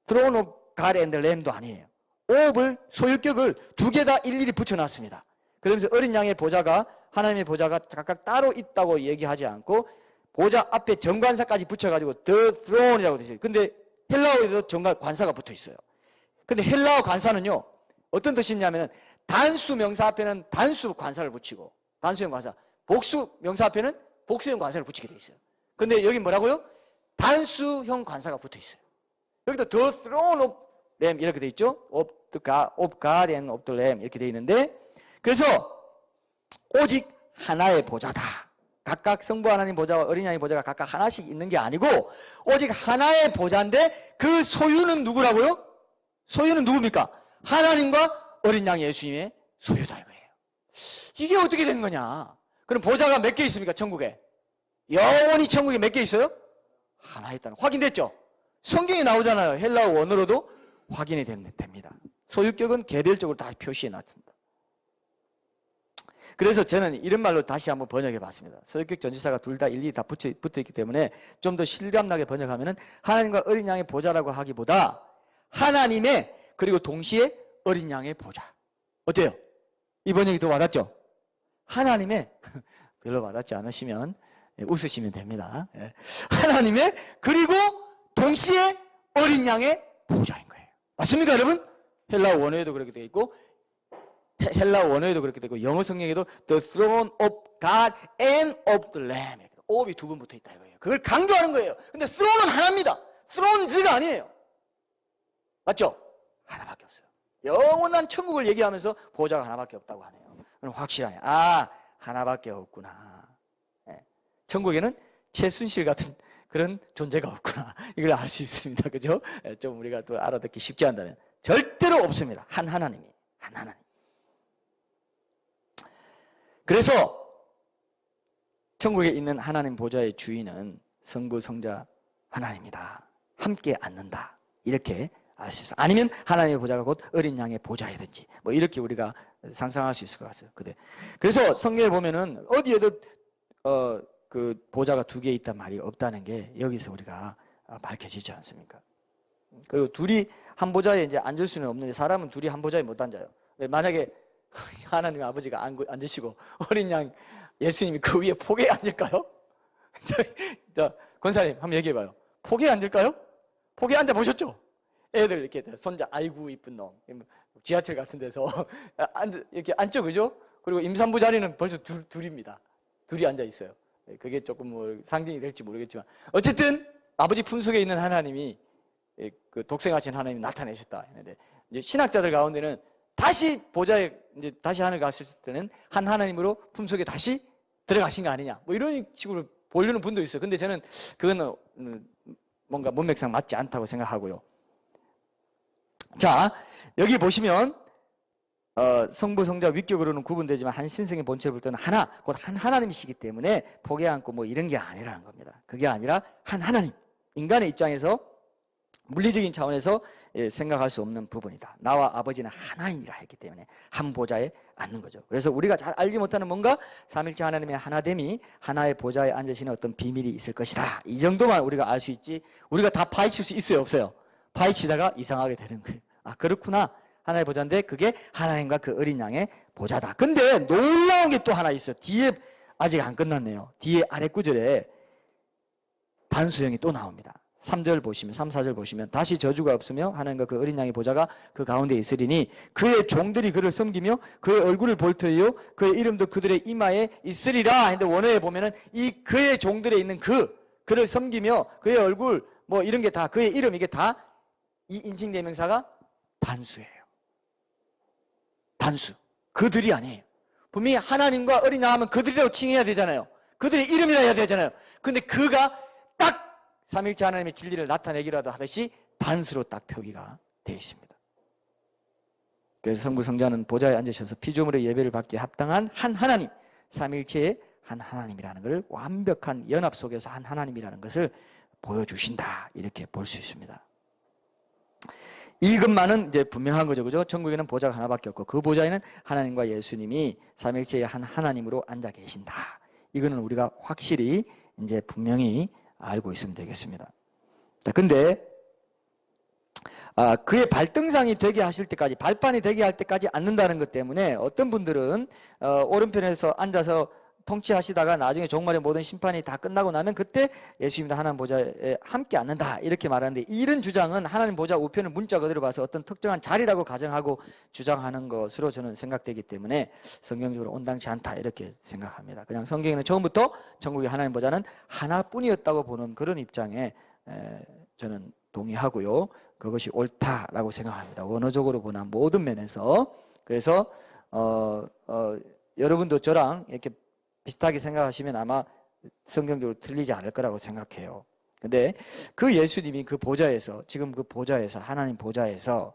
Throne of God and the Lamb도 아니에요. of을 소유격을 두 개 다 일일이 붙여놨습니다. 그러면서 어린 양의 보좌가 하나님의 보좌가 각각 따로 있다고 얘기하지 않고 보좌 앞에 정관사까지 붙여가지고 the throne이라고 되어 있어요. 근데 헬라어에도 관사가 붙어 있어요. 근데 헬라어 관사는요 어떤 뜻이 있냐면 단수 명사 앞에는 단수 관사를 붙이고 단수형 관사, 복수 명사 앞에는 복수형 관사를 붙이게 되어 있어요. 근데 여기 뭐라고요? 단수형 관사가 붙어 있어요. 여기도 the throne of Lamb 이렇게 되어 있죠. of God and of the Lamb 이렇게 되어 있는데 그래서 오직 하나의 보좌다. 각각 성부 하나님 보좌와 어린 양의 보좌가 각각 하나씩 있는 게 아니고 오직 하나의 보좌인데 그 소유는 누구라고요? 소유는 누굽니까? 하나님과 어린 양 예수님의 소유다 이거예요. 이게 어떻게 된 거냐? 그럼 보좌가 몇 개 있습니까? 천국에. 영원히 천국에 몇 개 있어요? 하나 있다는 확인됐죠? 성경에 나오잖아요. 헬라어 원어로도 확인이 됩니다. 소유격은 개별적으로 다 표시해 놨습니다. 그래서 저는 이런 말로 다시 한번 번역해 봤습니다. 소유격 전치사가 둘 다 일일이 다 붙어 있기 때문에 좀 더 실감나게 번역하면은 하나님과 어린 양의 보좌라고 하기보다 하나님의 그리고 동시에 어린 양의 보좌. 어때요? 이 번역이 더 와닿죠? 하나님의 별로 와닿지 않으시면 웃으시면 됩니다. 하나님의 그리고 동시에 어린 양의 보좌인 거예요. 맞습니까, 여러분? 헬라어 원어에도 그렇게 되어 있고 헬라어 원어에도 그렇게 되고 영어 성경에도 the throne of God and of the Lamb of이 두 번 붙어 있다 이거예요. 그걸 강조하는 거예요. 근데 throne은 하나입니다. thrones가 아니에요. 맞죠? 하나밖에 없어요. 영원한 천국을 얘기하면서 보좌가 하나밖에 없다고 하네요. 그럼 확실하네. 아, 하나밖에 없구나. 네. 천국에는 최순실 같은 그런 존재가 없구나. 이걸 알 수 있습니다. 그죠? 네, 좀 우리가 또 알아듣기 쉽게 한다면 절대로 없습니다. 한 하나님이. 한 하나님. 그래서 천국에 있는 하나님 보좌의 주인은 성부, 성자 하나님이다. 함께 앉는다. 이렇게 알 수 있어요. 아니면 하나님의 보좌가 곧 어린 양의 보좌이든지 뭐 이렇게 우리가 상상할 수 있을 것 같아요. 그래서 성경에 보면은 어디에도 그 보좌가 두 개 있단 말이 없다는 게 여기서 우리가 밝혀지지 않습니까? 그리고 둘이 한 보좌에 이제 앉을 수는 없는데 사람은 둘이 한 보좌에 못 앉아요. 만약에 하나님 아버지가 앉으시고 어린 양 예수님이 그 위에 포개에 앉을까요? 자, 권사님 한번 얘기해봐요. 포개에 앉을까요? 포기에 앉아 보셨죠? 애들 이렇게 손자 아이고 이쁜 놈 지하철 같은 데서 이렇게 앉죠, 그죠? 그리고 임산부 자리는 벌써 둘입니다. 둘이 앉아 있어요. 그게 조금 뭐 상징이 될지 모르겠지만 어쨌든 아버지 품속에 있는 하나님이 그 독생하신 하나님이 나타내셨다 했는데 이제 신학자들 가운데는 다시 보좌에 이제 다시 하늘 갔을 때는 한 하나님으로 품속에 다시 들어가신 거 아니냐 뭐 이런 식으로 보려는 분도 있어요. 근데 저는 그거는 뭔가 문맥상 맞지 않다고 생각하고요. 자, 여기 보시면 성부, 성자, 위격으로는 구분되지만 한 신성의 본체를 볼 때는 하나, 곧 한 하나님이시기 때문에 포개 안고 뭐 이런 게 아니라는 겁니다. 그게 아니라 한 하나님. 인간의 입장에서 물리적인 차원에서 생각할 수 없는 부분이다. 나와 아버지는 하나이니라 했기 때문에 한 보좌에 앉는 거죠. 그래서 우리가 잘 알지 못하는 뭔가 삼일체 하나님의 하나됨이 하나의 보좌에 앉으시는 어떤 비밀이 있을 것이다. 이 정도만 우리가 알 수 있지 우리가 다 파헤칠 수 있어요, 없어요? 파헤치다가 이상하게 되는 거예요. 아, 그렇구나. 하나의 보좌인데 그게 하나님과 그 어린 양의 보좌다. 근데 놀라운 게 또 하나 있어요. 뒤에 아직 안 끝났네요. 뒤에 아래 구절에 단수형이 또 나옵니다. 3절 보시면 3, 4절 보시면 다시 저주가 없으며 하나님과 그 어린 양의 보좌가 그 가운데 있으리니 그의 종들이 그를 섬기며 그의 얼굴을 볼 터이요 그의 이름도 그들의 이마에 있으리라. 근데 원어에 보면은 이 그의 종들에 있는 그를 섬기며 그의 얼굴 뭐 이런 게 다 그의 이름 이게 다 이 인칭대명사가 단수예요. 단수. 그들이 아니에요. 분명히 하나님과 어린 양 하면 그들이라고 칭해야 되잖아요. 그들의 이름이라 해야 되잖아요. 근데 그가 딱 삼일체 하나님의 진리를 나타내기라도 하듯이 단수로 딱 표기가 되어 있습니다. 그래서 성부 성자는 보좌에 앉으셔서 피조물의 예배를 받기에 합당한 한 하나님, 삼일체의 한 하나님이라는 걸 완벽한 연합 속에서 한 하나님이라는 것을 보여주신다. 이렇게 볼 수 있습니다. 이것만은 이제 분명한 거죠. 그죠? 천국에는 보좌가 하나밖에 없고 그 보좌에는 하나님과 예수님이 삼일체의 한 하나님으로 앉아 계신다. 이거는 우리가 확실히 이제 분명히 알고 있으면 되겠습니다. 자, 근데 그의 발등상이 되게 하실 때까지 발판이 되게 할 때까지 앉는다는 것 때문에 어떤 분들은 오른편에서 앉아서 통치하시다가 나중에 종말의 모든 심판이 다 끝나고 나면 그때 예수님도 하나님 보좌에 함께 앉는다 이렇게 말하는데 이런 주장은 하나님 보좌 우편을 문자 그대로 봐서 어떤 특정한 자리라고 가정하고 주장하는 것으로 저는 생각되기 때문에 성경적으로 온당치 않다 이렇게 생각합니다. 그냥 성경에는 처음부터 천국의 하나님 보좌는 하나뿐이었다고 보는 그런 입장에 저는 동의하고요. 그것이 옳다라고 생각합니다. 원어적으로 보나 모든 면에서. 그래서 여러분도 저랑 이렇게 비슷하게 생각하시면 아마 성경적으로 틀리지 않을 거라고 생각해요. 근데 그 예수님이 그 보좌에서 지금 그 보좌에서 하나님 보좌에서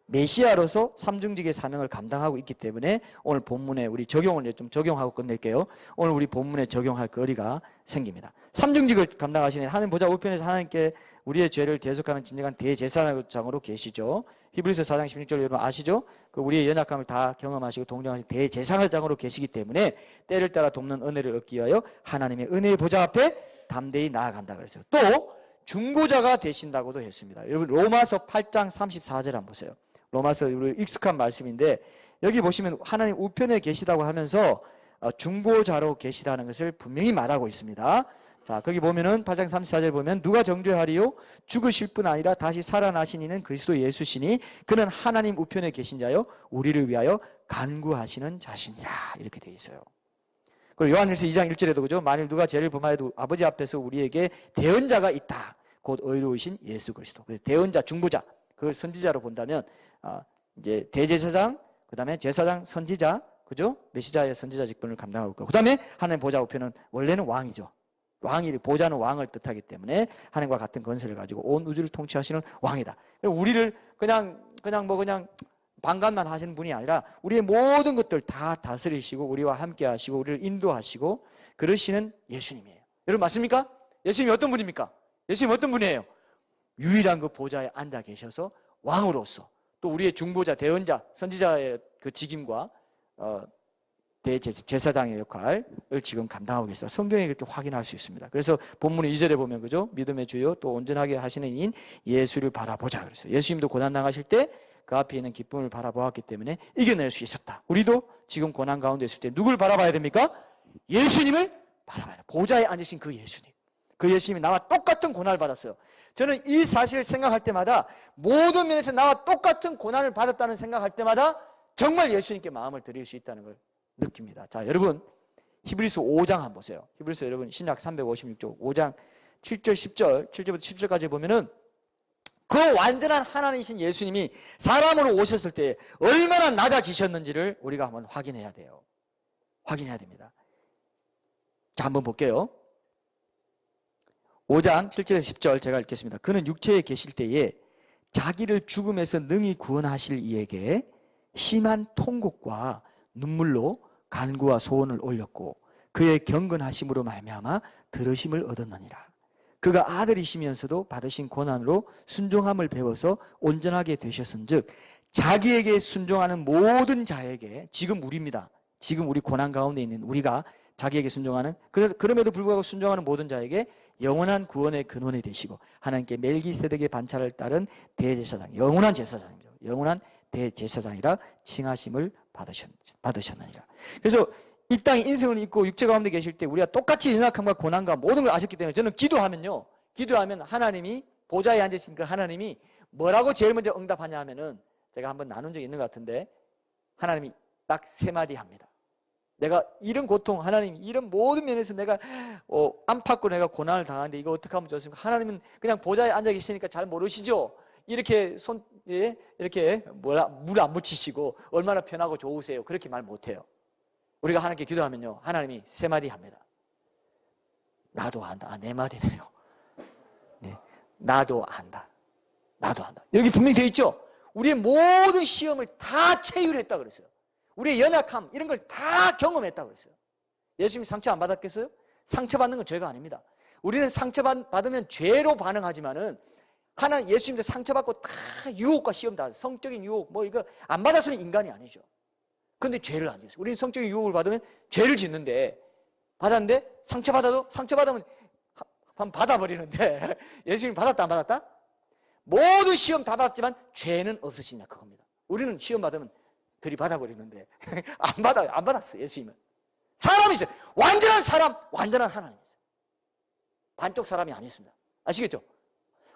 메시아로서 삼중직의 사명을 감당하고 있기 때문에 오늘 본문에 우리 적용을 좀 적용하고 끝낼게요. 오늘 우리 본문에 적용할 거리가 생깁니다. 삼중직을 감당하시는 하나님 보좌 우편에서 하나님께 우리의 죄를 대속하는 진정한 대제사장으로 계시죠. 히브리서 4장 16절 여러분 아시죠? 그 우리의 연약함을 다 경험하시고 동정하신 대제사장으로 계시기 때문에 때를 따라 돕는 은혜를 얻기 위하여 하나님의 은혜의 보좌 앞에 담대히 나아간다 그랬어요. 또 중보자가 되신다고도 했습니다. 여러분 로마서 8장 34절 한번 보세요. 로마서 우리 익숙한 말씀인데 여기 보시면 하나님 우편에 계시다고 하면서 중보자로 계시다는 것을 분명히 말하고 있습니다. 자, 거기 보면은 8장 34절 보면 누가 정죄하리요? 죽으실 뿐 아니라 다시 살아나신 이는 그리스도 예수시니 그는 하나님 우편에 계신 자요 우리를 위하여 간구하시는 자시니라 이렇게 되어 있어요. 그리고 요한일서 2장 1절에도 그죠? 만일 누가 죄를 범하여도 아버지 앞에서 우리에게 대언자가 있다. 곧 의로우신 예수 그리스도. 대언자, 중보자. 그걸 선지자로 본다면 이제 대제사장, 그다음에 제사장, 선지자, 그죠? 메시자의 선지자 직분을 감당하고 있고, 그다음에 하나님 보좌 우편은 원래는 왕이죠. 왕이 보좌는 왕을 뜻하기 때문에 하나님과 같은 권세를 가지고 온 우주를 통치하시는 왕이다. 우리를 그냥 방관만 하시는 분이 아니라 우리의 모든 것들 다 다스리시고 우리와 함께 하시고 우리를 인도하시고 그러시는 예수님이에요. 여러분 맞습니까? 예수님이 어떤 분입니까? 예수님 어떤 분이에요? 유일한 그 보좌에 앉아 계셔서 왕으로서 또 우리의 중보자, 대언자, 선지자의 그 직임과 대제사장의 역할을 지금 감당하고 계시다. 성경에 그렇게 확인할 수 있습니다. 그래서 본문 2절에 보면 그죠? 믿음의 주요 또 온전하게 하시는 이인 예수를 바라보자 그랬어요. 예수님도 고난 당하실 때 그 앞에 있는 기쁨을 바라보았기 때문에 이겨낼 수 있었다. 우리도 지금 고난 가운데 있을 때 누굴 바라봐야 됩니까? 예수님을 바라봐야 돼요. 보좌에 앉으신 그 예수님. 그 예수님이 나와 똑같은 고난을 받았어요. 저는 이 사실을 생각할 때마다 모든 면에서 나와 똑같은 고난을 받았다는 생각할 때마다 정말 예수님께 마음을 드릴 수 있다는 걸 느낍니다. 자, 여러분 히브리서 5장 한번 보세요. 히브리서 여러분 신약 356쪽 5장 7절 10절 7절부터 10절까지 보면은 그 완전한 하나님이신 예수님이 사람으로 오셨을 때 얼마나 낮아지셨는지를 우리가 한번 확인해야 돼요. 확인해야 됩니다. 자, 한번 볼게요. 5장 7절에서 10절 제가 읽겠습니다. 그는 육체에 계실 때에 자기를 죽음에서 능히 구원하실 이에게 심한 통곡과 눈물로 간구와 소원을 올렸고 그의 경건하심으로 말미암아 들으심을 얻었느니라. 그가 아들이시면서도 받으신 고난으로 순종함을 배워서 온전하게 되셨은즉 자기에게 순종하는 모든 자에게, 지금 우리입니다. 지금 우리 고난 가운데 있는 우리가 자기에게 순종하는, 그럼에도 불구하고 순종하는 모든 자에게 영원한 구원의 근원이 되시고 하나님께 멜기세덱의 반차를 따른 대제사장, 영원한 제사장이죠. 영원한 대제사장이라 칭하심을 받으셨느니라. 그래서 이 땅에 인생을 입고 육체 가운데 계실 때 우리가 똑같이 연약함과 고난과 모든 걸 아셨기 때문에 저는 기도하면 하나님이 보좌에 앉으신 그 하나님이 뭐라고 제일 먼저 응답하냐 하면은 제가 한번 나눈 적이 있는 것 같은데 하나님이 딱 3마디 합니다. 내가 이런 고통, 하나님 이런 모든 면에서 내가 안팎으로 내가 고난을 당하는데 이거 어떻게 하면 좋습니까? 하나님은 그냥 보좌에 앉아 계시니까 잘 모르시죠? 이렇게 이렇게 물 안 묻히시고 얼마나 편하고 좋으세요? 그렇게 말 못해요. 우리가 하나님께 기도하면요, 하나님이 3마디 합니다. 나도 안다. 4마디네요. 네, 나도 안다. 나도 안다. 여기 분명히 되어 있죠? 우리의 모든 시험을 다 체휼했다 그랬어요. 우리의 연약함 이런 걸 다 경험했다 그랬어요. 예수님이 상처 안 받았겠어요? 상처받는 건 죄가 아닙니다. 우리는 상처받으면 죄로 반응하지만은 예수님도 상처받고 다 유혹과 시험 다, 성적인 유혹 뭐 이거 안 받았으면 인간이 아니죠. 근데 죄를 안 지었어요. 우리는 성적인 유혹을 받으면 죄를 짓는데, 받았는데 상처받으면 받아버리는데 예수님이 받았다 안 받았다? 모든 시험 다 받았지만 죄는 없으시냐 그겁니다. 우리는 시험 받으면 들이받아버리는데 안 받았어요. 예수님은 사람이세요. 완전한 사람, 완전한 하나님이세요. 반쪽 사람이 아니었습니다. 아시겠죠?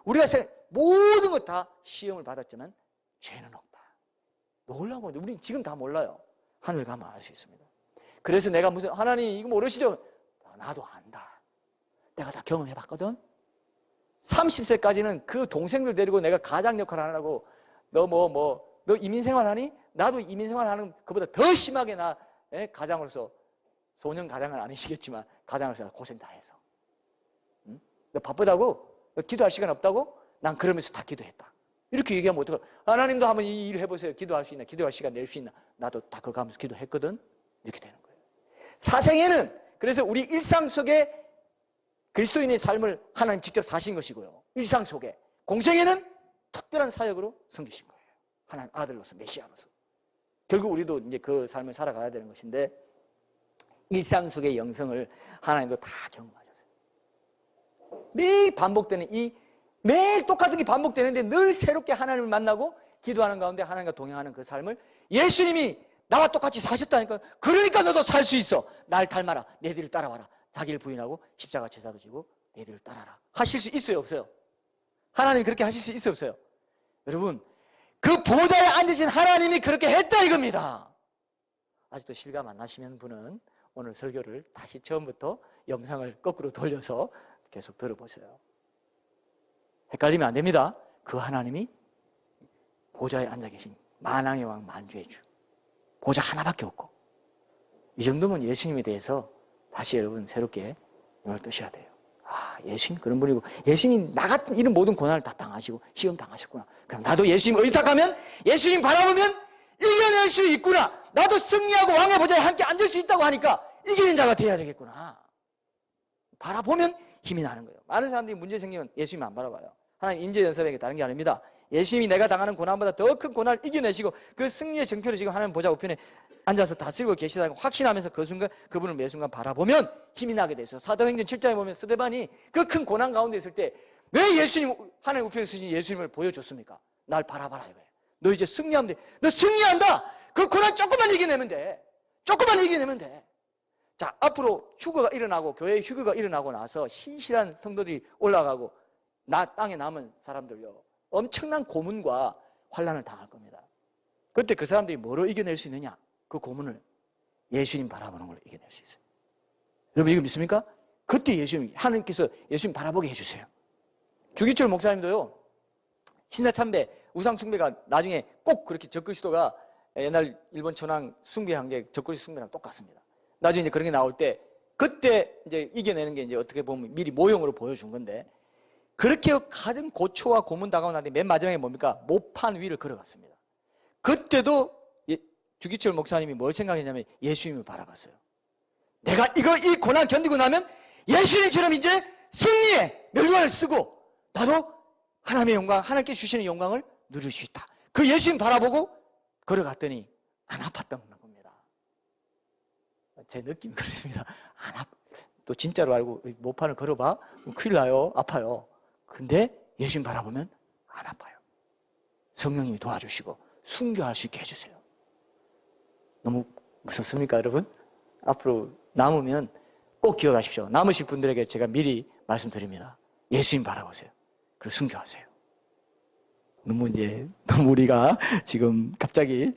우리가 모든 것 다 시험을 받았지만 죄는 없다. 놀라운 건데 우리는 지금 다 몰라요. 하늘 가면 알 수 있습니다. 그래서 내가 무슨 하나님 이거 모르시죠? 나도 안다. 내가 다 경험해봤거든. 30세까지는 그 동생들 데리고 내가 가장 역할을 하라고 너 이민생활 하니? 나도 이민생활 하는 것보다 더 심하게 나 가장으로서, 소년 가장은 아니시겠지만 가장으로서 고생 다 해서. 응? 너 바쁘다고? 너 기도할 시간 없다고? 난 그러면서 다 기도했다. 이렇게 얘기하면 어떡해? 하나님도 한번 이 일을 해보세요. 기도할 수 있나? 기도할 시간 낼 수 있나? 나도 다 그거 하면서 기도했거든. 이렇게 되는 거예요. 사생에는 그래서 우리 일상 속에 그리스도인의 삶을 하나님 직접 사신 것이고요. 일상 속에 공생에는 특별한 사역으로 섬기신 거예요. 하나님 아들로서, 메시아로서. 결국 우리도 이제 그 삶을 살아가야 되는 것인데 일상 속의 영성을 하나님도 다 경험하셨어요. 매일 반복되는 매일 똑같은 게 반복되는데 늘 새롭게 하나님을 만나고 기도하는 가운데 하나님과 동행하는 그 삶을 예수님이 나와 똑같이 사셨다니까. 그러니까 너도 살 수 있어. 날 닮아라. 내 뒤를 따라와라. 자기를 부인하고 십자가 제사도 지고 내 뒤를 따라라. 하실 수 있어요, 없어요? 하나님이 그렇게 하실 수 있어요, 없어요? 여러분, 그 보좌에 앉으신 하나님이 그렇게 했다 이겁니다. 아직도 실감 안 나시는 분은 오늘 설교를 다시 처음부터 영상을 거꾸로 돌려서 계속 들어보세요. 헷갈리면 안 됩니다. 그 하나님이 보좌에 앉아 계신 만왕의 왕 만주의 주, 보좌 하나밖에 없고, 이 정도면 예수님에 대해서 다시 여러분 새롭게 눈을 뜨셔야 돼요. 예수님 그런 분이고, 예수님이 나 같은 이런 모든 고난을 다 당하시고 시험 당하셨구나. 그럼 나도 예수님 의탁하면, 예수님 바라보면 이겨낼 수 있구나. 나도 승리하고 왕의 보좌에 함께 앉을 수 있다고 하니까 이기는 자가 돼야 되겠구나. 바라보면 힘이 나는 거예요. 많은 사람들이 문제 생기면 예수님 안 바라봐요. 하나님 임재 연습에게 다른 게 아닙니다. 예수님이 내가 당하는 고난보다 더 큰 고난을 이겨내시고 그 승리의 정표를 지금 하나님 보좌 우편에 앉아서 다스리고 계시다고 확신하면서 그 순간, 그분을 매 순간 바라보면 힘이 나게 되죠. 사도행전 7장에 보면 스데반이 그 큰 고난 가운데 있을 때 왜 예수님, 하나님 우편에 쓰신 예수님을 보여줬습니까? 날 바라봐라 이거예요. 너 이제 승리하면 돼. 너 승리한다. 그 고난 조금만 이겨내면 돼. 조금만 이겨내면 돼. 자, 앞으로 휴거가 일어나고 교회 휴거가 일어나고 나서 신실한 성도들이 올라가고 땅에 남은 사람들요, 엄청난 고문과 환난을 당할 겁니다. 그때 그 사람들이 뭐로 이겨낼 수 있느냐? 그 고문을 예수님 바라보는 걸로 이겨낼 수 있어요. 여러분 이거 믿습니까? 그때 하나님께서 예수님 바라보게 해주세요. 주기철 목사님도요, 신사참배, 우상숭배가 나중에 꼭 그렇게 적그리스도가 옛날 일본 천황 숭배한 게 적그리스도 숭배랑 똑같습니다. 나중에 이제 그런 게 나올 때, 그때 이제 이겨내는 게 이제 어떻게 보면 미리 모형으로 보여준 건데, 그렇게 가장 고초와 고문 다가오고 나는데 맨 마지막에 뭡니까? 모판 위를 걸어갔습니다. 그때도 주기철 목사님이 뭘 생각했냐면 예수님을 바라봤어요. 내가 이 고난 견디고 나면 예수님처럼 이제 승리의 멸관을 쓰고 나도 하나님의 영광, 하나님께 주시는 영광을 누릴 수 있다. 그 예수님 바라보고 걸어갔더니 안 아팠던 겁니다. 제 느낌이 그렇습니다. 또 진짜로 알고 모판을 걸어봐? 큰일 나요. 아파요. 근데 예수님 바라보면 안 아파요. 성령님이 도와주시고 순교할 수 있게 해주세요. 너무 무섭습니까, 여러분? 앞으로 남으면 꼭 기억하십시오. 남으실 분들에게 제가 미리 말씀드립니다. 예수님 바라보세요. 그리고 순교하세요. 너무 우리가 지금 갑자기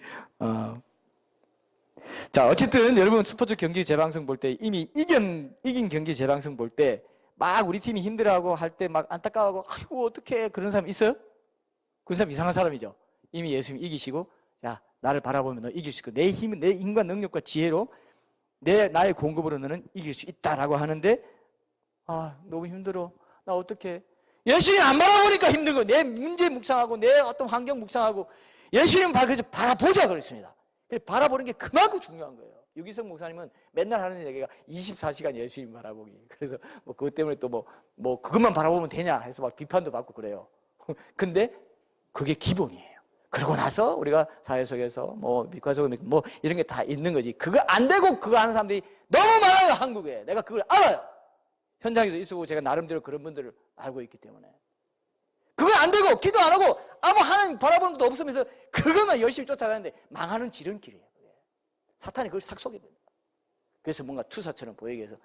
자, 어쨌든 여러분 스포츠 경기 재방송 볼 때 이미 이긴 경기 재방송 볼 때 막 우리 팀이 힘들어하고 할 때 막 안타까워하고 아이고 어떡해 그런 사람 있어요? 그런 사람 이상한 사람이죠. 이미 예수님 이기시고 자, 나를 바라보면 너 이길 수 있고 내 힘과 능력과 지혜로 나의 공급으로 너는 이길 수 있다라고 하는데 너무 힘들어. 나 어떡해. 예수님 안 바라보니까 힘든 거예요. 내 문제 묵상하고 내 어떤 환경 묵상하고 예수님 그래서 바라보자 그랬습니다. 바라보는 게 그만큼 중요한 거예요. 유기성 목사님은 맨날 하는 얘기가 24시간 예수님 바라보기. 그래서 뭐 그것 때문에 또 뭐 그것만 바라보면 되냐 해서 막 비판도 받고 그래요. 근데 그게 기본이에요. 그러고 나서 우리가 사회 속에서 미과 속에 이런 게 다 있는 거지. 그거 안 되고 그거 하는 사람들이 너무 많아요, 한국에. 내가 그걸 알아요. 현장에도 있고 제가 나름대로 그런 분들을 알고 있기 때문에. 그거 안 되고 기도 안 하고 아무 하나님 바라보는 것도 없으면서 그것만 열심히 쫓아가는데 망하는 지름길이에요. 그게. 사탄이 그걸 싹 속게 됩니다. 그래서 뭔가 투사처럼 보이게 해서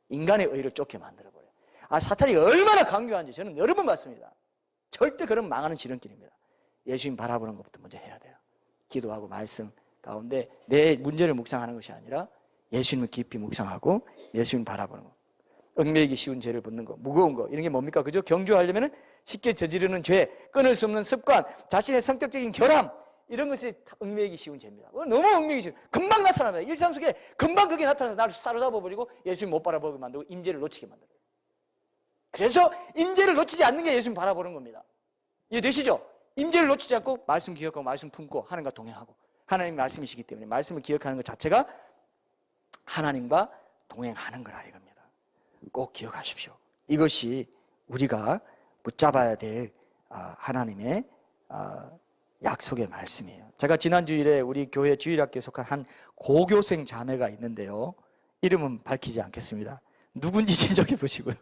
인간의 의를 쫓게 만들어버려요. 사탄이 얼마나 강교한지 저는 여러 번 봤습니다. 절대 그런 망하는 지름길입니다. 예수님 바라보는 것부터 먼저 해야 돼요. 기도하고 말씀 가운데 내 문제를 묵상하는 것이 아니라 예수님을 깊이 묵상하고 예수님 바라보는 것. 얽매이기 쉬운 죄를 벗는 거, 무거운 거, 이런 게 뭡니까? 그죠? 경주하려면 쉽게 저지르는 죄, 끊을 수 없는 습관, 자신의 성격적인 결함, 이런 것이 얽매이기 쉬운 죄입니다. 너무 얽매이기 쉬운, 금방 나타납니다. 일상 속에 금방 그게 나타나서 나를 사로잡아버리고 예수님 못 바라보게 만들고 임재를 놓치게 만들어요. 그래서 임재를 놓치지 않는 게 예수님 바라보는 겁니다. 이해되시죠? 임재를 놓치지 않고 말씀 기억하고 말씀 품고 하나님과 동행하고 하나님 말씀이시기 때문에 말씀을 기억하는 것 자체가 하나님과 동행하는 거라 이겁니다. 꼭 기억하십시오. 이것이 우리가 붙잡아야 될 하나님의 약속의 말씀이에요. 제가 지난 주일에 우리 교회 주일학교에 속한 한 고교생 자매가 있는데요. 이름은 밝히지 않겠습니다. 누군지 짐작해 보시고요.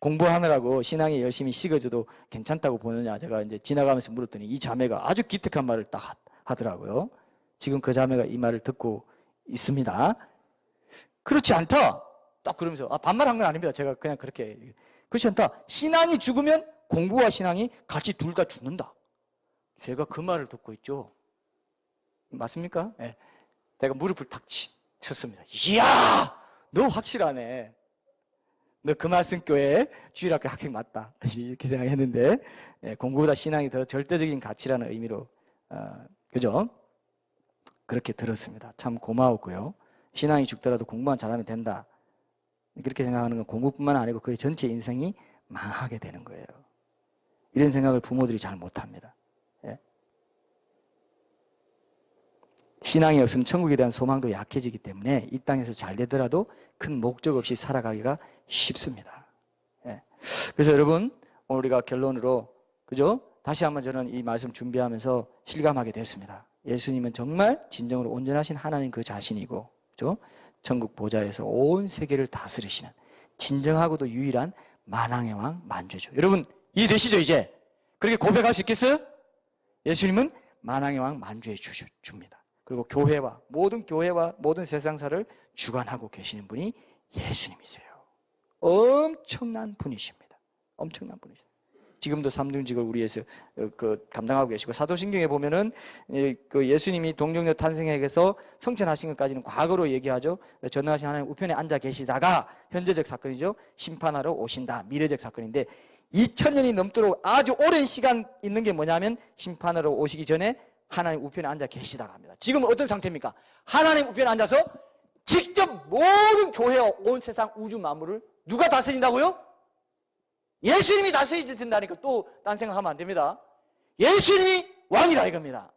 공부하느라고 신앙이 열심히 식어져도 괜찮다고 보느냐 제가 이제 지나가면서 물었더니 이 자매가 아주 기특한 말을 딱 하더라고요. 지금 그 자매가 이 말을 듣고 있습니다. 그렇지 않다. 딱 그러면서 반말한 건 아닙니다. 제가 그냥 그렇게 그렇지 않다. 신앙이 죽으면 공부와 신앙이 같이 둘 다 죽는다. 제가 그 말을 듣고 있죠. 맞습니까? 네. 내가 무릎을 탁 쳤습니다. 이야, 너 확실하네. 너 그 말씀 교회 주일학교 학생 맞다. 이렇게 생각했는데 공부보다 신앙이 더 절대적인 가치라는 의미로 그죠? 그렇게 들었습니다. 참 고마웠고요. 신앙이 죽더라도 공부만 잘하면 된다. 그렇게 생각하는 건 공부뿐만 아니고 그의 전체 인생이 망하게 되는 거예요. 이런 생각을 부모들이 잘 못합니다. 예? 신앙이 없으면 천국에 대한 소망도 약해지기 때문에 이 땅에서 잘 되더라도 큰 목적 없이 살아가기가 쉽습니다. 예. 그래서 여러분 오늘 우리가 결론으로 그죠? 다시 한번 저는 이 말씀 준비하면서 실감하게 됐습니다. 예수님은 정말 진정으로 온전하신 하나님 그 자신이고 그죠? 천국 보좌에서 온 세계를 다스리시는 진정하고도 유일한 만왕의 왕 만주죠. 여러분 이해되시죠 이제? 그렇게 고백할 수 있겠어요? 예수님은 만왕의 왕 만주의 주입니다. 그리고 교회와 모든 세상사를 주관하고 계시는 분이 예수님이세요. 엄청난 분이십니다. 엄청난 분이십니다. 지금도 삼중직을 우리에서 감당하고 계시고, 사도신경에 보면은 그 예수님이 동정녀 탄생에서 성천하신 것까지는 과거로 얘기하죠. 전능하신 하나님 우편에 앉아 계시다가, 현재적 사건이죠. 심판하러 오신다. 미래적 사건인데 2000년이 넘도록 아주 오랜 시간 있는 게 뭐냐면, 심판하러 오시기 전에 하나님 우편에 앉아 계시다가 합니다. 지금은 어떤 상태입니까? 하나님 우편에 앉아서 직접 모든 교회와 온 세상 우주 만물을 누가 다스린다고요? 예수님이 다스리신다니까 또 딴 생각하면 안 됩니다. 예수님이 왕이라 이겁니다.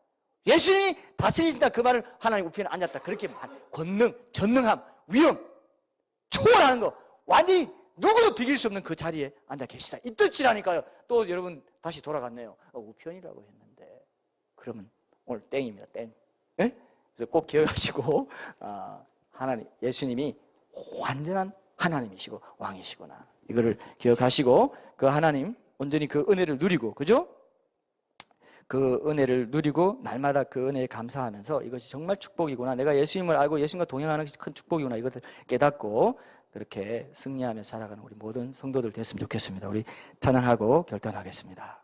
예수님이 다스리신다 그 말을 하나님 우편에 앉았다. 그렇게 권능, 전능함, 위엄, 초월하는 거, 완전히 누구도 비길 수 없는 그 자리에 앉아 계시다. 이 뜻이라니까요. 또 여러분 다시 돌아갔네요. 우편이라고 했는데 그러면 오늘 땡입니다. 땡. 네? 그래서 꼭 기억하시고, 하나님, 예수님이 완전한 하나님이시고 왕이시구나. 이거를 기억하시고, 그 하나님 온전히 그 은혜를 누리고, 그죠? 그 은혜를 누리고 날마다 그 은혜에 감사하면서 이것이 정말 축복이구나. 내가 예수님을 알고 예수님과 동행하는 것이 큰 축복이구나. 이것을 깨닫고 그렇게 승리하며 살아가는 우리 모든 성도들 됐으면 좋겠습니다. 우리 찬양하고 결단하겠습니다.